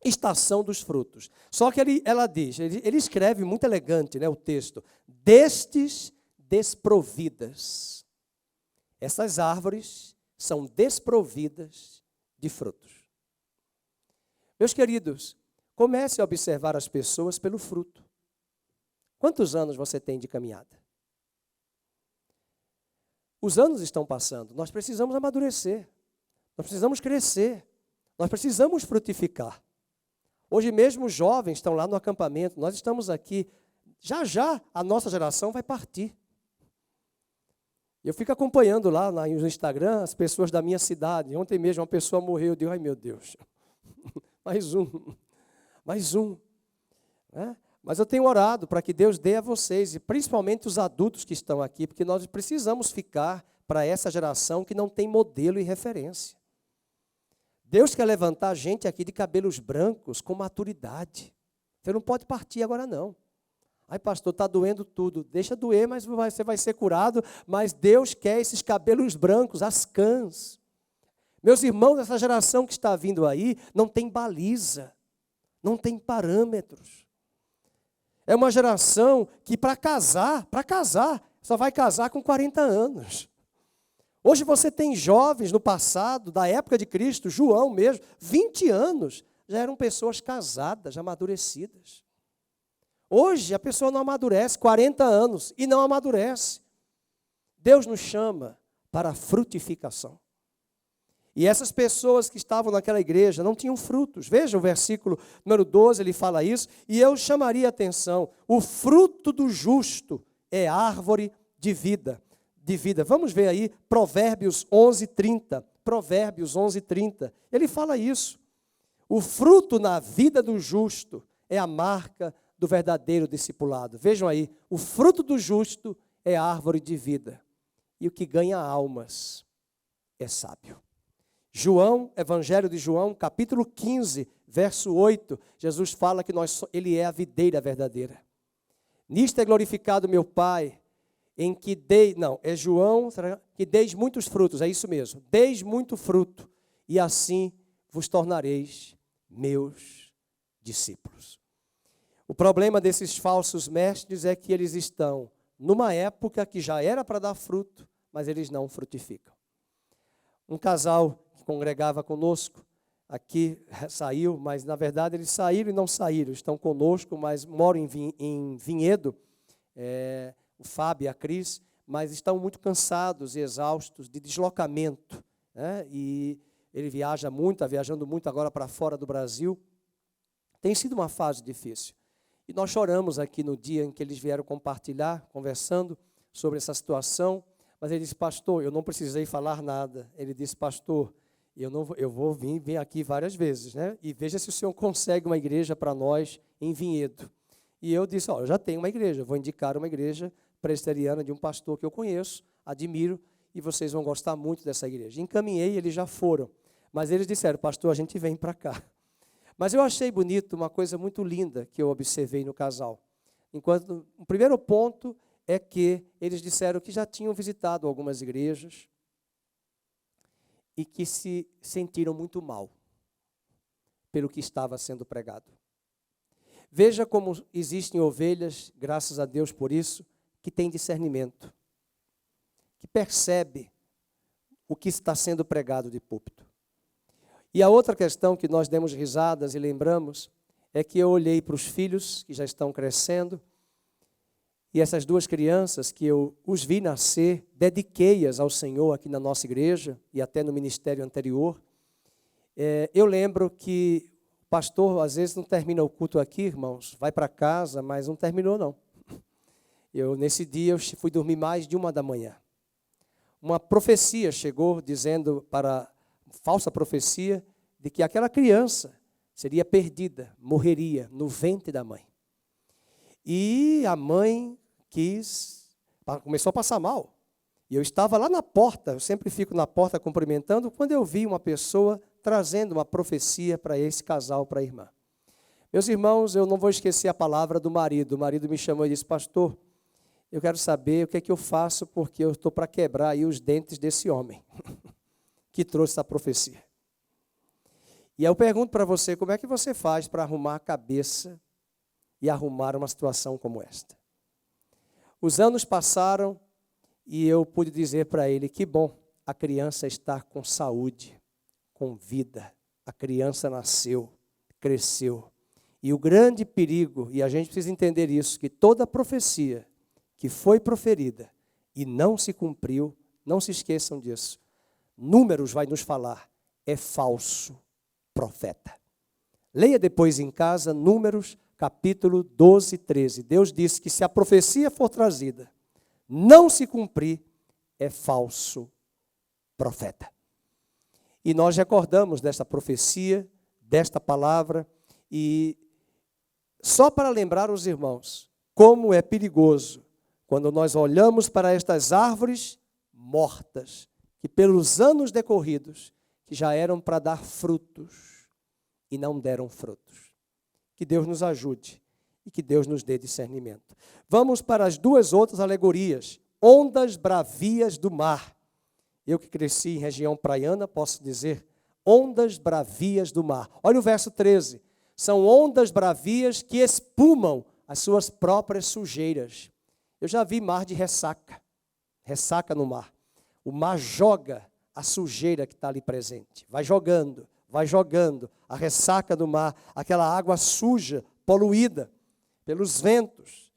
estação dos frutos. Só que ela diz, ele escreve muito elegante, o texto, destes desprovidas. Essas árvores são desprovidas de frutos. Meus queridos, comece a observar as pessoas pelo fruto. Quantos anos você tem de caminhada? Os anos estão passando, nós precisamos amadurecer, nós precisamos crescer, nós precisamos frutificar. Hoje mesmo os jovens estão lá no acampamento, nós estamos aqui, já a nossa geração vai partir. Eu fico acompanhando lá no Instagram as pessoas da minha cidade. Ontem mesmo uma pessoa morreu, eu digo, ai meu Deus, mais um. Mas eu tenho orado para que Deus dê a vocês, e principalmente os adultos que estão aqui, porque nós precisamos ficar para essa geração que não tem modelo e referência. Deus quer levantar gente aqui de cabelos brancos com maturidade. Você não pode partir agora não. Ai pastor, está doendo tudo. Deixa doer, mas você vai ser curado. Mas Deus quer esses cabelos brancos, as cãs. Meus irmãos, essa geração que está vindo aí não tem baliza. Não tem parâmetros. É uma geração que para casar, só vai casar com 40 anos. Hoje você tem jovens no passado, da época de Cristo, João mesmo, 20 anos, já eram pessoas casadas, amadurecidas. Hoje a pessoa não amadurece, 40 anos, e não amadurece. Deus nos chama para a frutificação. E essas pessoas que estavam naquela igreja não tinham frutos. Veja o versículo número 12, ele fala isso. E eu chamaria a atenção. O fruto do justo é árvore de vida. Vamos ver aí Provérbios 11:30. Provérbios 11:30. Ele fala isso. O fruto na vida do justo é a marca do verdadeiro discipulado. Vejam aí, o fruto do justo é a árvore de vida. E o que ganha almas é sábio. João, Evangelho de João, capítulo 15, verso 8, Jesus fala que Ele é a videira verdadeira. Nisto é glorificado meu Pai, em que João, que deis muitos frutos, é isso mesmo, deis muito fruto, e assim vos tornareis meus discípulos. O problema desses falsos mestres é que eles estão numa época que já era para dar fruto, mas eles não frutificam. Um casal que congregava conosco aqui saiu, mas na verdade eles saíram e não saíram, estão conosco, mas moram em Vinhedo, o Fábio e a Cris, mas estão muito cansados e exaustos de deslocamento, né? E ele viaja muito, está viajando muito agora para fora do Brasil. Tem sido uma fase difícil. E nós choramos aqui no dia em que eles vieram compartilhar, conversando sobre essa situação. Mas ele disse, pastor, eu não precisei falar nada. Ele disse, pastor, eu vou vir aqui várias vezes, né? E veja se o senhor consegue uma igreja para nós em Vinhedo. E eu disse, eu já tenho uma igreja, vou indicar uma igreja presbiteriana de um pastor que eu conheço, admiro, e vocês vão gostar muito dessa igreja. Encaminhei, eles já foram. Mas eles disseram, pastor, a gente vem para cá. Mas eu achei bonito uma coisa muito linda que eu observei no casal. O primeiro ponto é que eles disseram que já tinham visitado algumas igrejas e que se sentiram muito mal pelo que estava sendo pregado. Veja como existem ovelhas, graças a Deus por isso, que têm discernimento, que percebe o que está sendo pregado de púlpito. E a outra questão que nós demos risadas e lembramos é que eu olhei para os filhos que já estão crescendo e essas duas crianças que eu os vi nascer, dediquei-as ao Senhor aqui na nossa igreja e até no ministério anterior. Eu lembro que o pastor às vezes não termina o culto aqui, irmãos, vai para casa, mas não terminou não. Nesse dia eu fui dormir mais de 1 da manhã. Uma profecia chegou dizendo falsa profecia de que aquela criança seria perdida, morreria no ventre da mãe. E a mãe começou a passar mal. E eu estava lá na porta, eu sempre fico na porta cumprimentando, quando eu vi uma pessoa trazendo uma profecia para esse casal, para a irmã. Meus irmãos, eu não vou esquecer a palavra do marido. O marido me chamou e disse, pastor, eu quero saber o que é que eu faço, porque eu estou para quebrar aí os dentes desse homem que trouxe essa profecia. E eu pergunto para você, como é que você faz para arrumar a cabeça e arrumar uma situação como esta? Os anos passaram e eu pude dizer para ele, que bom, a criança está com saúde, com vida. A criança nasceu, cresceu. E o grande perigo, e a gente precisa entender isso, que toda profecia que foi proferida e não se cumpriu, não se esqueçam disso. Números vai nos falar, é falso profeta. Leia depois em casa, Números, capítulo 12, 13. Deus disse que se a profecia for trazida, não se cumprir, é falso profeta. E nós recordamos desta profecia, desta palavra, e só para lembrar os irmãos, como é perigoso quando nós olhamos para estas árvores mortas, que pelos anos decorridos, que já eram para dar frutos, e não deram frutos. Que Deus nos ajude e que Deus nos dê discernimento. Vamos para as duas outras alegorias. Ondas bravias do mar. Eu que cresci em região praiana, posso dizer, ondas bravias do mar. Olha o verso 13. São ondas bravias que espumam as suas próprias sujeiras. Eu já vi mar de ressaca. Ressaca no mar. O mar joga a sujeira que está ali presente. Vai jogando a ressaca do mar, aquela água suja, poluída pelos ventos.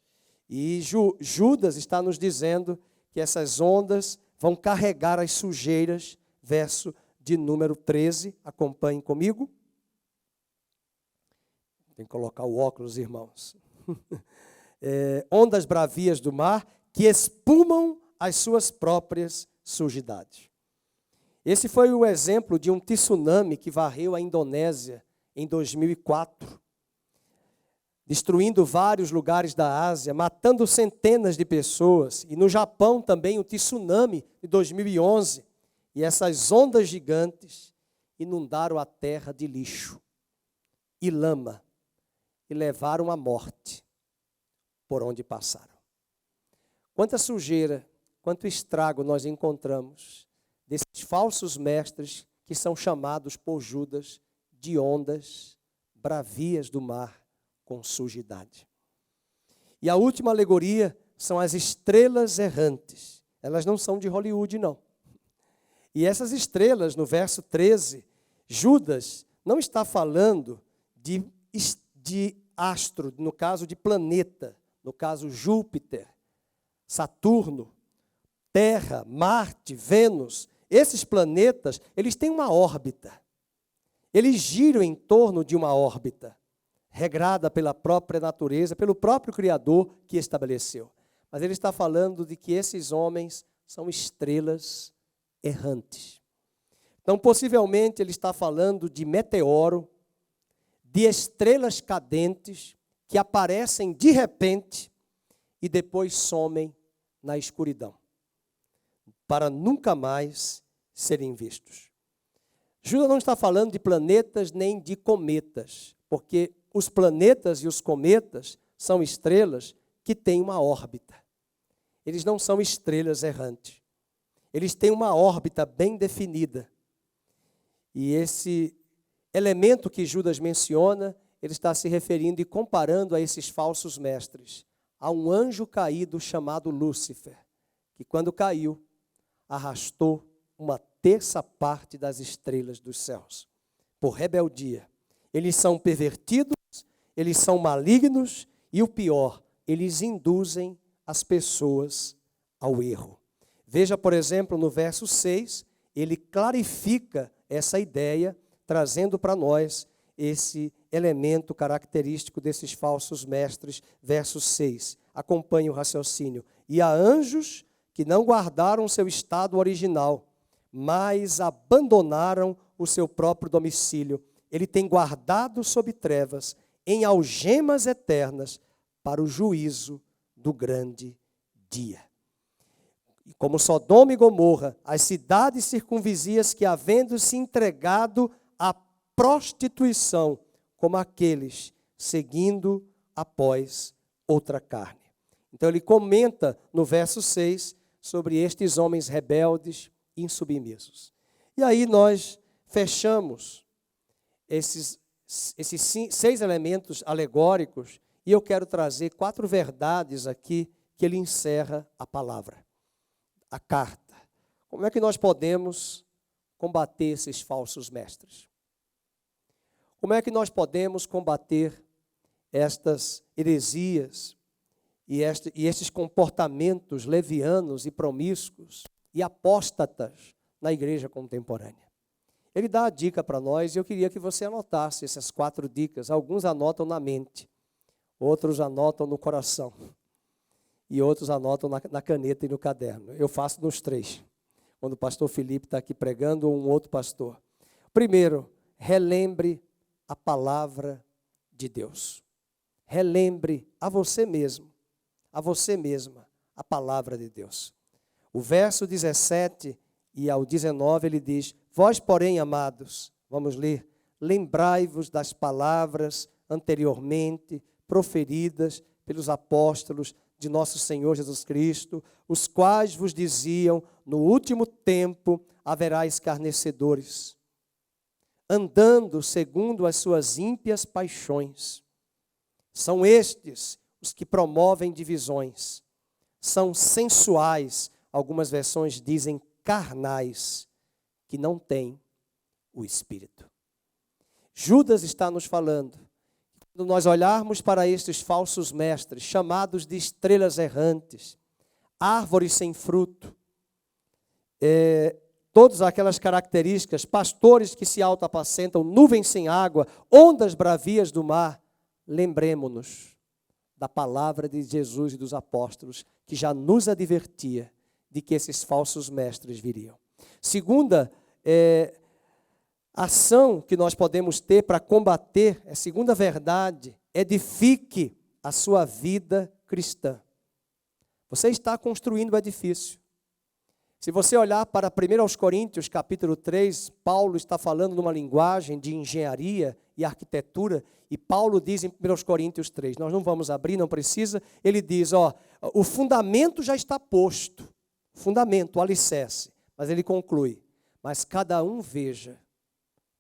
E Judas está nos dizendo que essas ondas vão carregar as sujeiras, verso de número 13, acompanhem comigo. Tem que colocar o óculos, irmãos. Ondas bravias do mar que espumam as suas próprias sujidades. Esse foi o exemplo de um tsunami que varreu a Indonésia em 2004, destruindo vários lugares da Ásia, matando centenas de pessoas. E no Japão também o tsunami de 2011. E essas ondas gigantes inundaram a terra de lixo e lama e levaram à morte por onde passaram. Quanta sujeira, quanto estrago nós encontramos desses falsos mestres que são chamados por Judas de ondas bravias do mar com sujidade. E a última alegoria são as estrelas errantes. Elas não são de Hollywood, não. E essas estrelas, no verso 13, Judas não está falando de astro, no caso de planeta, no caso Júpiter, Saturno, Terra, Marte, Vênus. Esses planetas, eles têm uma órbita. Eles giram em torno de uma órbita, regrada pela própria natureza, pelo próprio Criador que estabeleceu. Mas ele está falando de que esses homens são estrelas errantes. Então, possivelmente, ele está falando de meteoro, de estrelas cadentes que aparecem de repente e depois somem na escuridão, para nunca mais serem vistos. Judas não está falando de planetas nem de cometas, porque os planetas e os cometas são estrelas que têm uma órbita. Eles não são estrelas errantes. Eles têm uma órbita bem definida. E esse elemento que Judas menciona, ele está se referindo e comparando a esses falsos mestres, a um anjo caído chamado Lúcifer, que quando caiu, arrastou uma terça parte das estrelas dos céus, por rebeldia. Eles são pervertidos, eles são malignos e o pior, eles induzem as pessoas ao erro. Veja, por exemplo, no verso 6, ele clarifica essa ideia, trazendo para nós esse elemento característico desses falsos mestres. Verso 6, acompanhe o raciocínio. E há anjos que não guardaram seu estado original, mas abandonaram o seu próprio domicílio. Ele tem guardado sob trevas, em algemas eternas, para o juízo do grande dia. E como Sodoma e Gomorra, as cidades circunvizinhas que, havendo se entregado à prostituição, como aqueles seguindo após outra carne. Então ele comenta no verso 6 sobre estes homens rebeldes e insubmissos. E aí nós fechamos esses 6 elementos alegóricos e eu quero trazer 4 verdades aqui que ele encerra a palavra, a carta. Como é que nós podemos combater esses falsos mestres? Como é que nós podemos combater estas heresias e esses comportamentos levianos e promíscuos e apóstatas na igreja contemporânea? Ele dá a dica para nós e eu queria que você anotasse essas 4 dicas. Alguns anotam na mente, outros anotam no coração e outros anotam na caneta e no caderno. Eu faço nos 3, quando o pastor Felipe está aqui pregando ou um outro pastor. Primeiro, relembre a palavra de Deus. Relembre a você mesmo, a você mesma, a palavra de Deus. O verso 17 e ao 19 ele diz: vós, porém, amados, vamos ler, lembrai-vos das palavras anteriormente proferidas pelos apóstolos de nosso Senhor Jesus Cristo, os quais vos diziam, no último tempo haverá escarnecedores, andando segundo as suas ímpias paixões. São estes os que promovem divisões, são sensuais, algumas versões dizem carnais, que não têm o Espírito. Judas está nos falando, quando nós olharmos para estes falsos mestres, chamados de estrelas errantes, árvores sem fruto, todas aquelas características, pastores que se autoapacentam, nuvens sem água, ondas bravias do mar, lembremo-nos da palavra de Jesus e dos apóstolos, que já nos advertia de que esses falsos mestres viriam. Segunda ação que nós podemos ter para combater, a segunda verdade, edifique a sua vida cristã. Você está construindo o edifício. Se você olhar para 1 Coríntios, capítulo 3, Paulo está falando numa linguagem de engenharia e arquitetura, e Paulo diz em 1 Coríntios 3, nós não vamos abrir, não precisa, ele diz, o fundamento já está posto, fundamento, o alicerce, mas ele conclui, mas cada um veja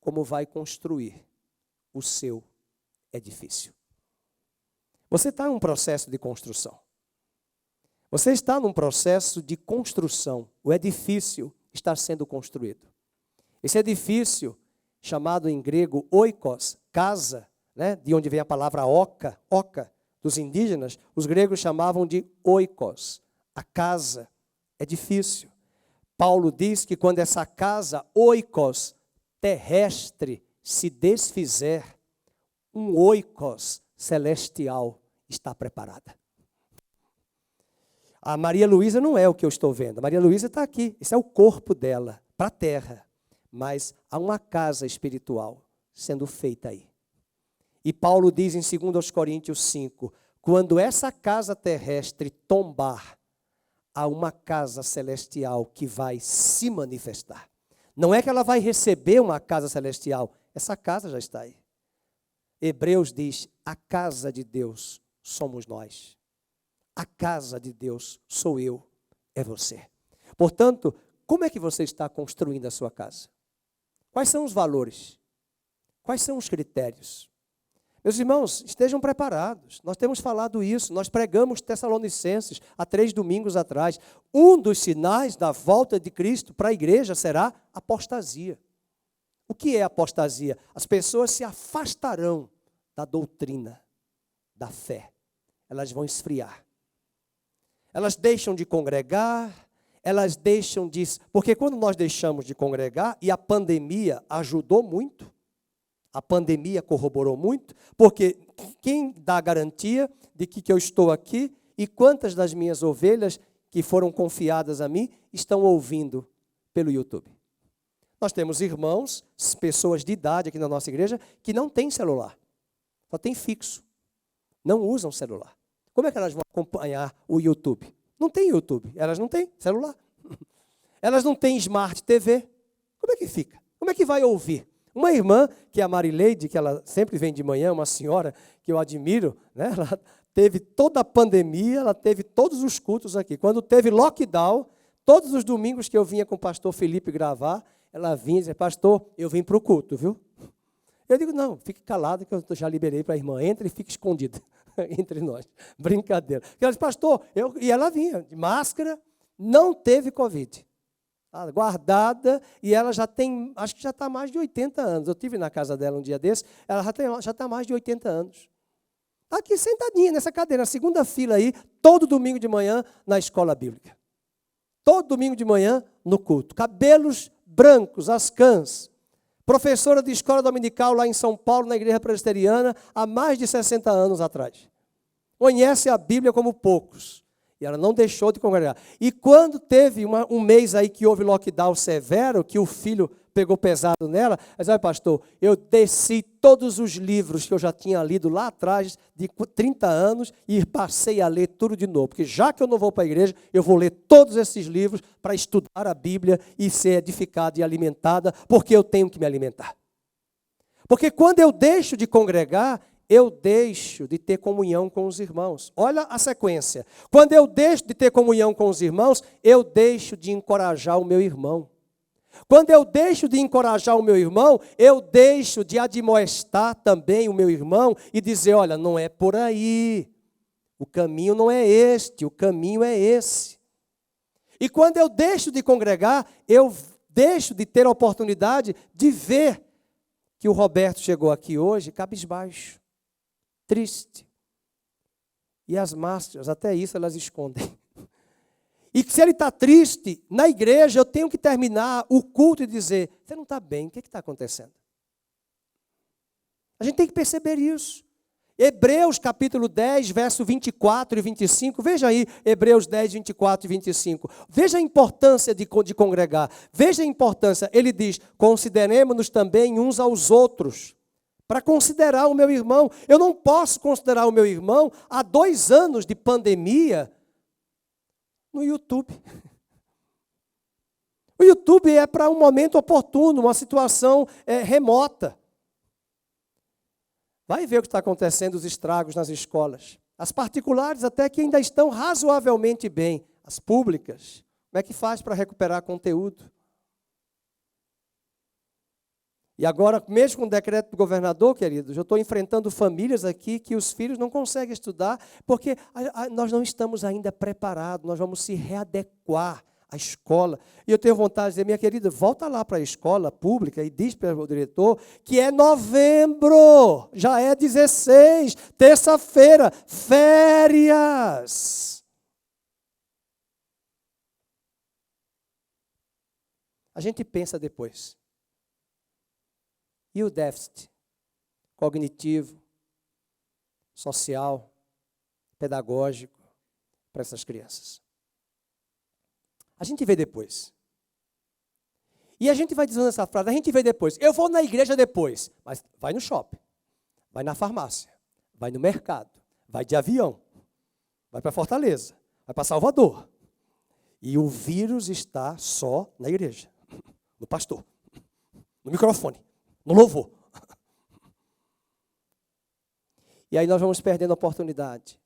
como vai construir o seu edifício. Você está em um processo de construção. Você está num processo de construção. O edifício está sendo construído. Esse edifício, chamado em grego oikos, casa, né, de onde vem a palavra oca dos indígenas, os gregos chamavam de oikos, a casa, edifício. Paulo diz que quando essa casa oikos terrestre se desfizer, um oikos celestial está preparada. A Maria Luísa não é o que eu estou vendo. A Maria Luísa está aqui. Esse é o corpo dela, para a terra. Mas há uma casa espiritual sendo feita aí. E Paulo diz em 2 Coríntios 5, quando essa casa terrestre tombar, há uma casa celestial que vai se manifestar. Não é que ela vai receber uma casa celestial. Essa casa já está aí. Hebreus diz, a casa de Deus somos nós. A casa de Deus sou eu, é você. Portanto, como é que você está construindo a sua casa? Quais são os valores? Quais são os critérios? Meus irmãos, estejam preparados. Nós temos falado isso, nós pregamos Tessalonicenses há 3 domingos atrás. Um dos sinais da volta de Cristo para a igreja será apostasia. O que é apostasia? As pessoas se afastarão da doutrina, da fé. Elas vão esfriar. Elas deixam de congregar, elas deixam de... Porque quando nós deixamos de congregar, e a pandemia ajudou muito, a pandemia corroborou muito, porque quem dá a garantia de que eu estou aqui e quantas das minhas ovelhas que foram confiadas a mim estão ouvindo pelo YouTube? Nós temos irmãos, pessoas de idade aqui na nossa igreja, que não têm celular, só tem fixo, não usam celular. Como é que elas vão acompanhar o YouTube? Não tem YouTube, elas não têm celular. Elas não têm Smart TV. Como é que fica? Como é que vai ouvir? Uma irmã, que é a Marileide, que ela sempre vem de manhã, uma senhora que eu admiro, né? Ela teve toda a pandemia, ela teve todos os cultos aqui. Quando teve lockdown, todos os domingos que eu vinha com o pastor Felipe gravar, ela vinha e dizia, pastor, eu vim para o culto, viu? Eu digo, não, fique calado que eu já liberei para a irmã, entre e fique escondida. Entre nós, brincadeira. Ela disse, pastor, e ela vinha de máscara, não teve Covid, guardada, e ela já tem, acho que já está mais de 80 anos. Eu estive na casa dela um dia desse, ela já está mais de 80 anos. Está aqui sentadinha nessa cadeira, na segunda fila aí, todo domingo de manhã na escola bíblica. Todo domingo de manhã no culto. Cabelos brancos, as cãs. Professora de escola dominical lá em São Paulo, na igreja presbiteriana, há mais de 60 anos atrás. Conhece a Bíblia como poucos. E ela não deixou de congregar. E quando teve um mês aí que houve lockdown severo, que o filho pegou pesado nela, ela disse, pastor, eu desci todos os livros que eu já tinha lido lá atrás, de 30 anos, e passei a ler tudo de novo. Porque já que eu não vou para a igreja, eu vou ler todos esses livros para estudar a Bíblia e ser edificada e alimentada, porque eu tenho que me alimentar. Porque quando eu deixo de congregar, eu deixo de ter comunhão com os irmãos. Olha a sequência. Quando eu deixo de ter comunhão com os irmãos, eu deixo de encorajar o meu irmão. Quando eu deixo de encorajar o meu irmão, eu deixo de admoestar também o meu irmão e dizer, olha, não é por aí. O caminho não é este, o caminho é esse. E quando eu deixo de congregar, eu deixo de ter a oportunidade de ver que o Roberto chegou aqui hoje cabisbaixo, triste. E as máscaras, até isso elas escondem. E se ele está triste, na igreja eu tenho que terminar o culto e dizer, você não está bem, o que está acontecendo? A gente tem que perceber isso. Hebreus capítulo 10, verso 24 e 25. Veja aí, Hebreus 10, 24 e 25. Veja a importância de congregar. Veja a importância. Ele diz, consideremos-nos também uns aos outros. Para considerar o meu irmão. Eu não posso considerar o meu irmão há 2 anos de pandemia no YouTube. O YouTube é para um momento oportuno, uma situação remota. Vai ver o que está acontecendo, os estragos nas escolas. As particulares até que ainda estão razoavelmente bem. As públicas, como é que faz para recuperar conteúdo? E agora, mesmo com o decreto do governador, queridos, eu estou enfrentando famílias aqui que os filhos não conseguem estudar porque nós não estamos ainda preparados, nós vamos se readequar à escola. E eu tenho vontade de dizer, minha querida, volta lá para a escola pública e diz para o diretor que é novembro, já é 16, terça-feira, férias. A gente pensa depois. E o déficit cognitivo, social, pedagógico para essas crianças? A gente vê depois. E a gente vai dizendo essa frase, a gente vê depois. Eu vou na igreja depois, mas vai no shopping, vai na farmácia, vai no mercado, vai de avião, vai para Fortaleza, vai para Salvador. E o vírus está só na igreja, no pastor, no microfone, no louvor. E aí nós vamos perdendo a oportunidade.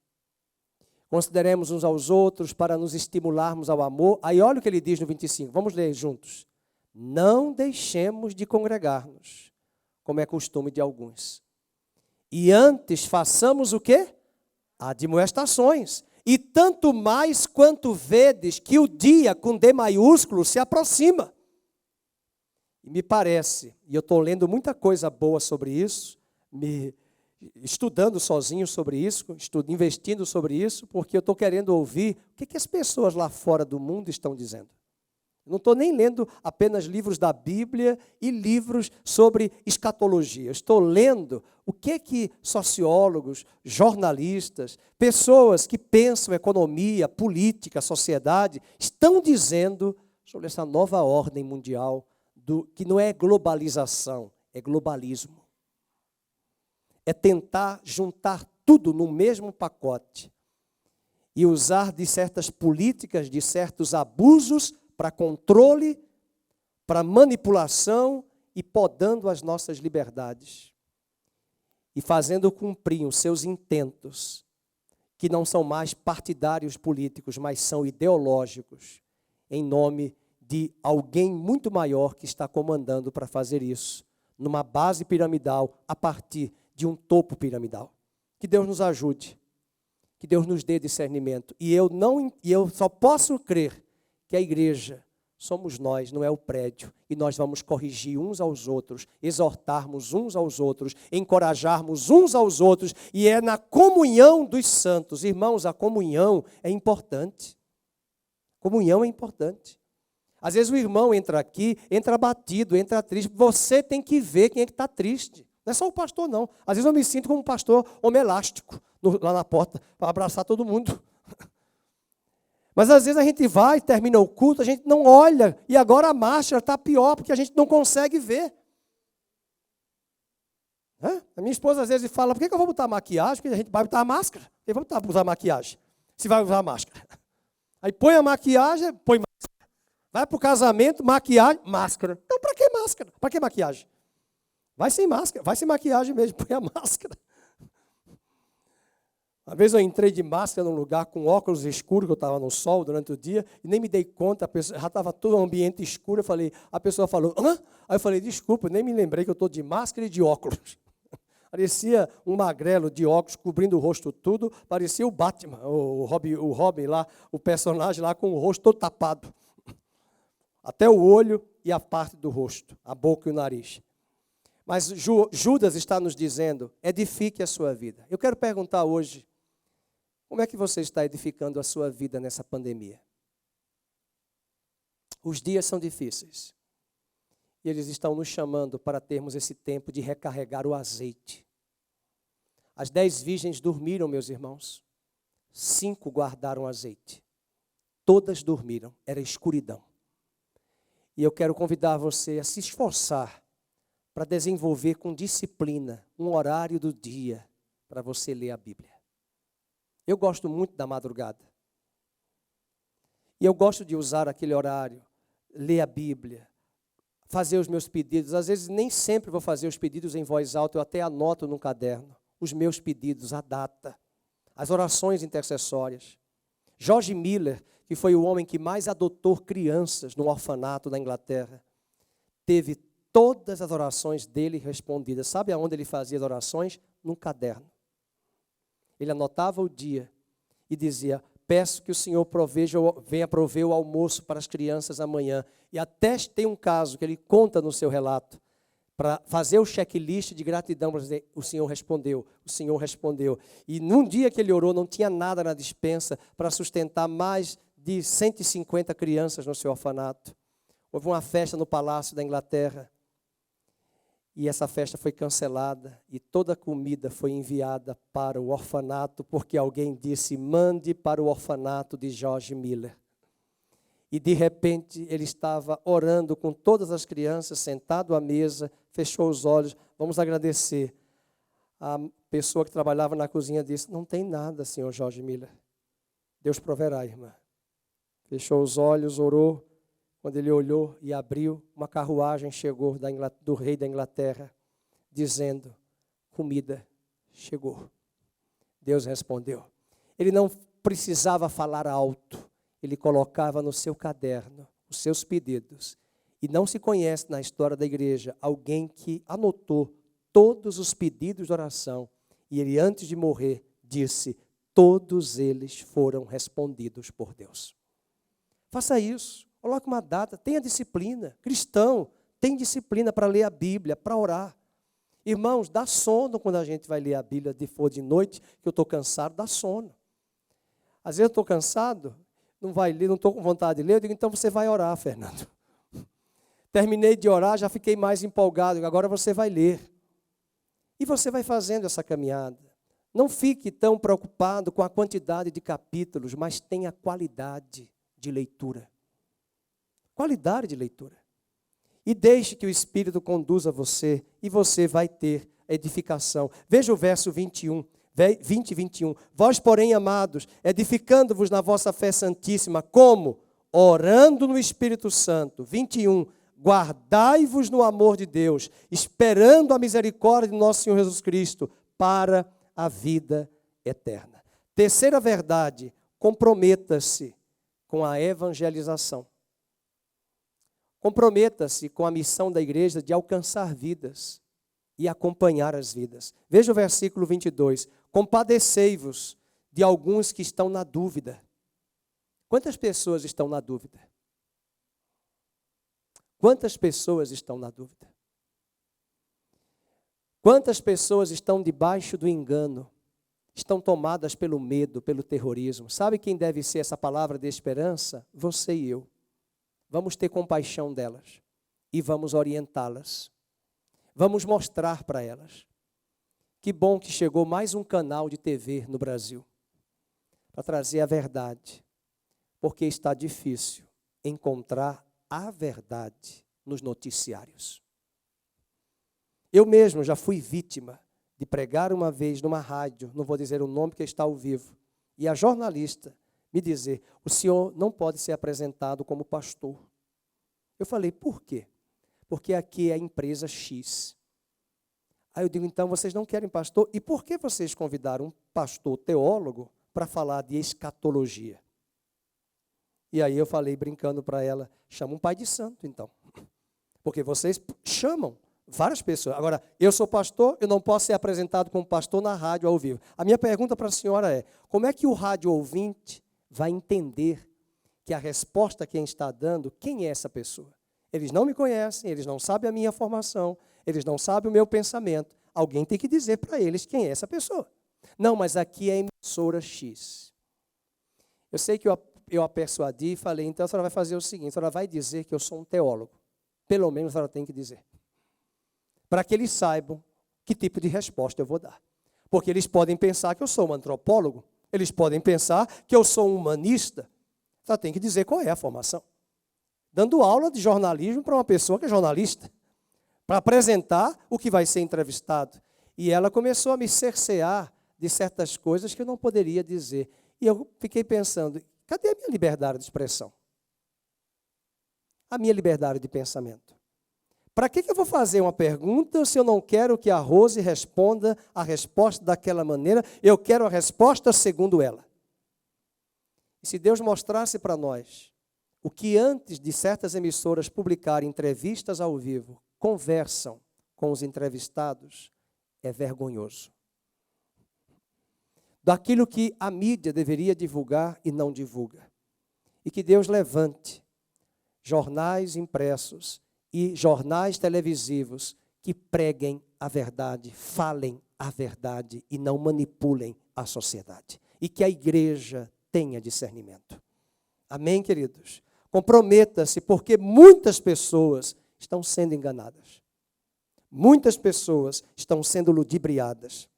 Consideremos uns aos outros para nos estimularmos ao amor. Aí olha o que ele diz no 25, vamos ler juntos. Não deixemos de congregar-nos, como é costume de alguns. E antes façamos o quê? Admoestações. E tanto mais quanto vedes que o dia com D maiúsculo se aproxima. E me parece, e eu estou lendo muita coisa boa sobre isso, estudando sozinho sobre isso, investindo sobre isso, porque eu estou querendo ouvir o que as pessoas lá fora do mundo estão dizendo. Eu não estou nem lendo apenas livros da Bíblia e livros sobre escatologia. Eu estou lendo o que sociólogos, jornalistas, pessoas que pensam economia, política, sociedade, estão dizendo sobre essa nova ordem mundial, que não é globalização, é globalismo. É tentar juntar tudo no mesmo pacote e usar de certas políticas, de certos abusos para controle, para manipulação e podando as nossas liberdades. E fazendo cumprir os seus intentos, que não são mais partidários políticos, mas são ideológicos, em nome de alguém muito maior que está comandando para fazer isso, numa base piramidal, a partir de um topo piramidal. Que Deus nos ajude, que Deus nos dê discernimento. E eu só posso crer que a igreja somos nós, não é o prédio. E nós vamos corrigir uns aos outros, exortarmos uns aos outros, encorajarmos uns aos outros. E é na comunhão dos santos. Irmãos, a comunhão é importante. Comunhão é importante. Às vezes o irmão entra aqui, entra abatido, entra triste. Você tem que ver quem é que está triste. Não é só o pastor, não. Às vezes eu me sinto como um pastor homem elástico, lá na porta, para abraçar todo mundo. Mas às vezes a gente vai, termina o culto, a gente não olha, e agora a máscara está pior, porque a gente não consegue ver. A minha esposa às vezes fala, por que eu vou botar maquiagem? Porque a gente vai botar a máscara. Por que eu vou usar maquiagem? Se vai usar máscara. Aí põe a maquiagem, põe máscara. Vai para o casamento, maquiagem, máscara. Então para que máscara? Para que maquiagem? Vai sem máscara, vai sem maquiagem mesmo, põe a máscara. Uma vez eu entrei de máscara num lugar com óculos escuros, que eu estava no sol durante o dia, e nem me dei conta, a pessoa, já estava todo o ambiente escuro, a pessoa falou, hã? Aí eu falei, desculpa, nem me lembrei que eu estou de máscara e de óculos. Parecia um magrelo de óculos, cobrindo o rosto tudo, parecia o Batman, o Robin lá, o personagem lá com o rosto todo tapado. Até o olho e a parte do rosto, a boca e o nariz. Mas Judas está nos dizendo, edifique a sua vida. Eu quero perguntar hoje, como é que você está edificando a sua vida nessa pandemia? Os dias são difíceis. E eles estão nos chamando para termos esse tempo de recarregar o azeite. As 10 virgens dormiram, meus irmãos. 5 guardaram azeite. Todas dormiram, era escuridão. E eu quero convidar você a se esforçar para desenvolver com disciplina um horário do dia para você ler a Bíblia. Eu gosto muito da madrugada. E eu gosto de usar aquele horário, ler a Bíblia, fazer os meus pedidos. Às vezes nem sempre vou fazer os pedidos em voz alta, eu até anoto no caderno os meus pedidos, a data, as orações intercessórias. George Miller, que foi o homem que mais adotou crianças no orfanato da Inglaterra, teve todas as orações dele respondidas. Sabe aonde ele fazia as orações? Num caderno. Ele anotava o dia e dizia: peço que o Senhor venha prover o almoço para as crianças amanhã. E até tem um caso que ele conta no seu relato, para fazer o checklist de gratidão, para dizer: o Senhor respondeu, o Senhor respondeu. E num dia que ele orou, não tinha nada na despensa para sustentar mais de 150 crianças no seu orfanato. Houve uma festa no Palácio da Inglaterra. E essa festa foi cancelada e toda a comida foi enviada para o orfanato, porque alguém disse: mande para o orfanato de George Miller. E de repente ele estava orando com todas as crianças, sentado à mesa, fechou os olhos. Vamos agradecer. A pessoa que trabalhava na cozinha disse: não tem nada, senhor George Miller. Deus proverá, irmã. Fechou os olhos, orou. Quando ele olhou e abriu, uma carruagem chegou do rei da Inglaterra, dizendo: comida chegou. Deus respondeu. Ele não precisava falar alto, ele colocava no seu caderno os seus pedidos. E não se conhece na história da igreja alguém que anotou todos os pedidos de oração, e ele, antes de morrer, disse: todos eles foram respondidos por Deus. Faça isso. Coloque uma data, tenha disciplina. Cristão, tem disciplina para ler a Bíblia, para orar. Irmãos, dá sono quando a gente vai ler a Bíblia, for de noite, que eu estou cansado, dá sono. Às vezes eu estou cansado, não vai ler, não estou com vontade de ler, eu digo: então você vai orar, Fernando. Terminei de orar, já fiquei mais empolgado, agora você vai ler. E você vai fazendo essa caminhada. Não fique tão preocupado com a quantidade de capítulos, mas tenha qualidade de leitura. Qualidade de leitura. E deixe que o Espírito conduza você, e você vai ter edificação. Veja o verso 20 e 21. Vós, porém, amados, edificando-vos na vossa fé santíssima, como? Orando no Espírito Santo. 21. Guardai-vos no amor de Deus, esperando a misericórdia de nosso Senhor Jesus Cristo, para a vida eterna. Terceira verdade: comprometa-se com a evangelização. Comprometa-se com a missão da igreja de alcançar vidas e acompanhar as vidas. Veja o versículo 22. Compadecei-vos de alguns que estão na dúvida. Quantas pessoas estão na dúvida? Quantas pessoas estão na dúvida? Quantas pessoas estão debaixo do engano? Estão tomadas pelo medo, pelo terrorismo. Sabe quem deve ser essa palavra de esperança? Você e eu. Vamos ter compaixão delas e vamos orientá-las. Vamos mostrar para elas. Que bom que chegou mais um canal de TV no Brasil para trazer a verdade, porque está difícil encontrar a verdade nos noticiários. Eu mesmo já fui vítima de pregar uma vez numa rádio, não vou dizer o nome porque está ao vivo, e a jornalista me dizer: o senhor não pode ser apresentado como pastor. Eu falei: por quê? Porque aqui é a empresa X. Aí eu digo: então vocês não querem pastor? E por que vocês convidaram um pastor teólogo para falar de escatologia? E aí eu falei brincando para ela: chama um pai de santo então. Porque vocês chamam várias pessoas. Agora, eu sou pastor, eu não posso ser apresentado como pastor na rádio ao vivo. A minha pergunta para a senhora é: como é que o rádio ouvinte vai entender que a resposta que quem está dando, quem é essa pessoa? Eles não me conhecem, eles não sabem a minha formação, eles não sabem o meu pensamento. Alguém tem que dizer para eles quem é essa pessoa. Não, mas aqui é a emissora X. Eu sei que eu a persuadi e falei: então a senhora vai fazer o seguinte, a senhora vai dizer que eu sou um teólogo. Pelo menos a senhora tem que dizer. Para que eles saibam que tipo de resposta eu vou dar. Porque eles podem pensar que eu sou um antropólogo, eles podem pensar que eu sou um humanista. Só tem que dizer qual é a formação. Dando aula de jornalismo para uma pessoa que é jornalista, para apresentar o que vai ser entrevistado. E ela começou a me cercear de certas coisas que eu não poderia dizer. E eu fiquei pensando, cadê a minha liberdade de expressão? A minha liberdade de pensamento? Para que eu vou fazer uma pergunta se eu não quero que a Rose responda a resposta daquela maneira? Eu quero a resposta segundo ela. E se Deus mostrasse para nós o que antes de certas emissoras publicarem entrevistas ao vivo, conversam com os entrevistados, é vergonhoso. Daquilo que a mídia deveria divulgar e não divulga. E que Deus levante jornais impressos e jornais televisivos que preguem a verdade, falem a verdade e não manipulem a sociedade. E que a igreja tenha discernimento. Amém, queridos? Comprometa-se, porque muitas pessoas estão sendo enganadas. Muitas pessoas estão sendo ludibriadas.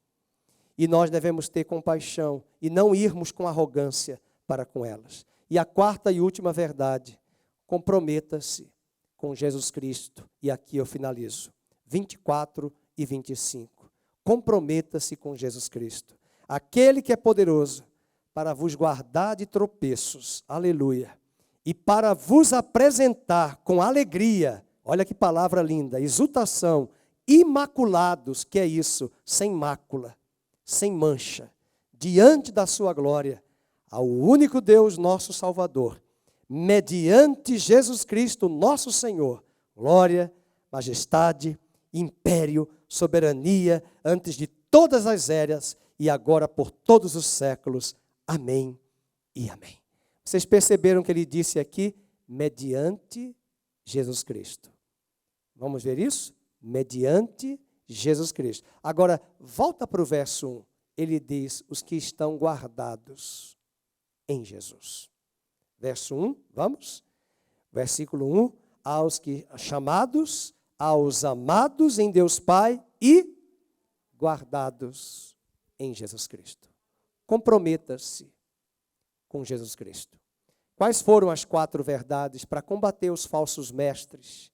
E nós devemos ter compaixão e não irmos com arrogância para com elas. E a quarta e última verdade, comprometa-se com Jesus Cristo. E aqui eu finalizo. 24 e 25. Comprometa-se com Jesus Cristo. Aquele que é poderoso para vos guardar de tropeços. Aleluia. E para vos apresentar com alegria, olha que palavra linda, exultação, imaculados, que é isso? Sem mácula, sem mancha, diante da sua glória, ao único Deus, nosso Salvador, mediante Jesus Cristo, nosso Senhor, glória, majestade, império, soberania, antes de todas as eras e agora por todos os séculos. Amém e amém. Vocês perceberam que ele disse aqui, mediante Jesus Cristo. Vamos ver isso? Mediante Jesus Cristo. Agora, volta para o verso 1. Ele diz, os que estão guardados em Jesus. Verso 1, vamos? Versículo 1, aos que chamados, aos amados em Deus Pai e guardados em Jesus Cristo. Comprometa-se com Jesus Cristo. Quais foram as 4 verdades para combater os falsos mestres?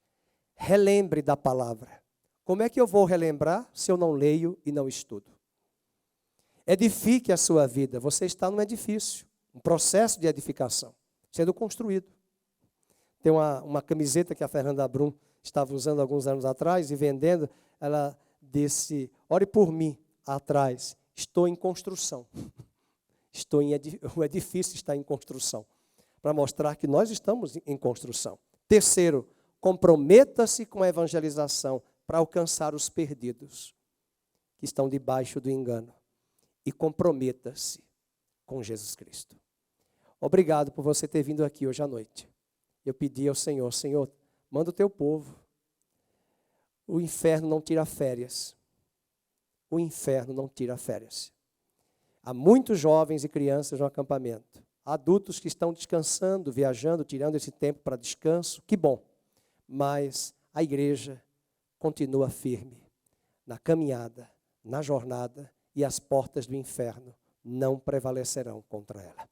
Relembre da palavra. Como é que eu vou relembrar se eu não leio e não estudo? Edifique a sua vida. Você está num edifício, um processo de edificação, sendo construído. Tem uma camiseta que a Fernanda Brum estava usando alguns anos atrás e vendendo. Ela disse, ore por mim, atrás, estou em construção. O edifício está em construção. Para mostrar que nós estamos em construção. Terceiro, comprometa-se com a evangelização para alcançar os perdidos que estão debaixo do engano. E comprometa-se com Jesus Cristo. Obrigado por você ter vindo aqui hoje à noite. Eu pedi ao Senhor, Senhor, manda o teu povo. O inferno não tira férias. O inferno não tira férias. Há muitos jovens e crianças no acampamento. Adultos que estão descansando, viajando, tirando esse tempo para descanso. Que bom. Mas a igreja continua firme na caminhada, na jornada, e as portas do inferno não prevalecerão contra ela.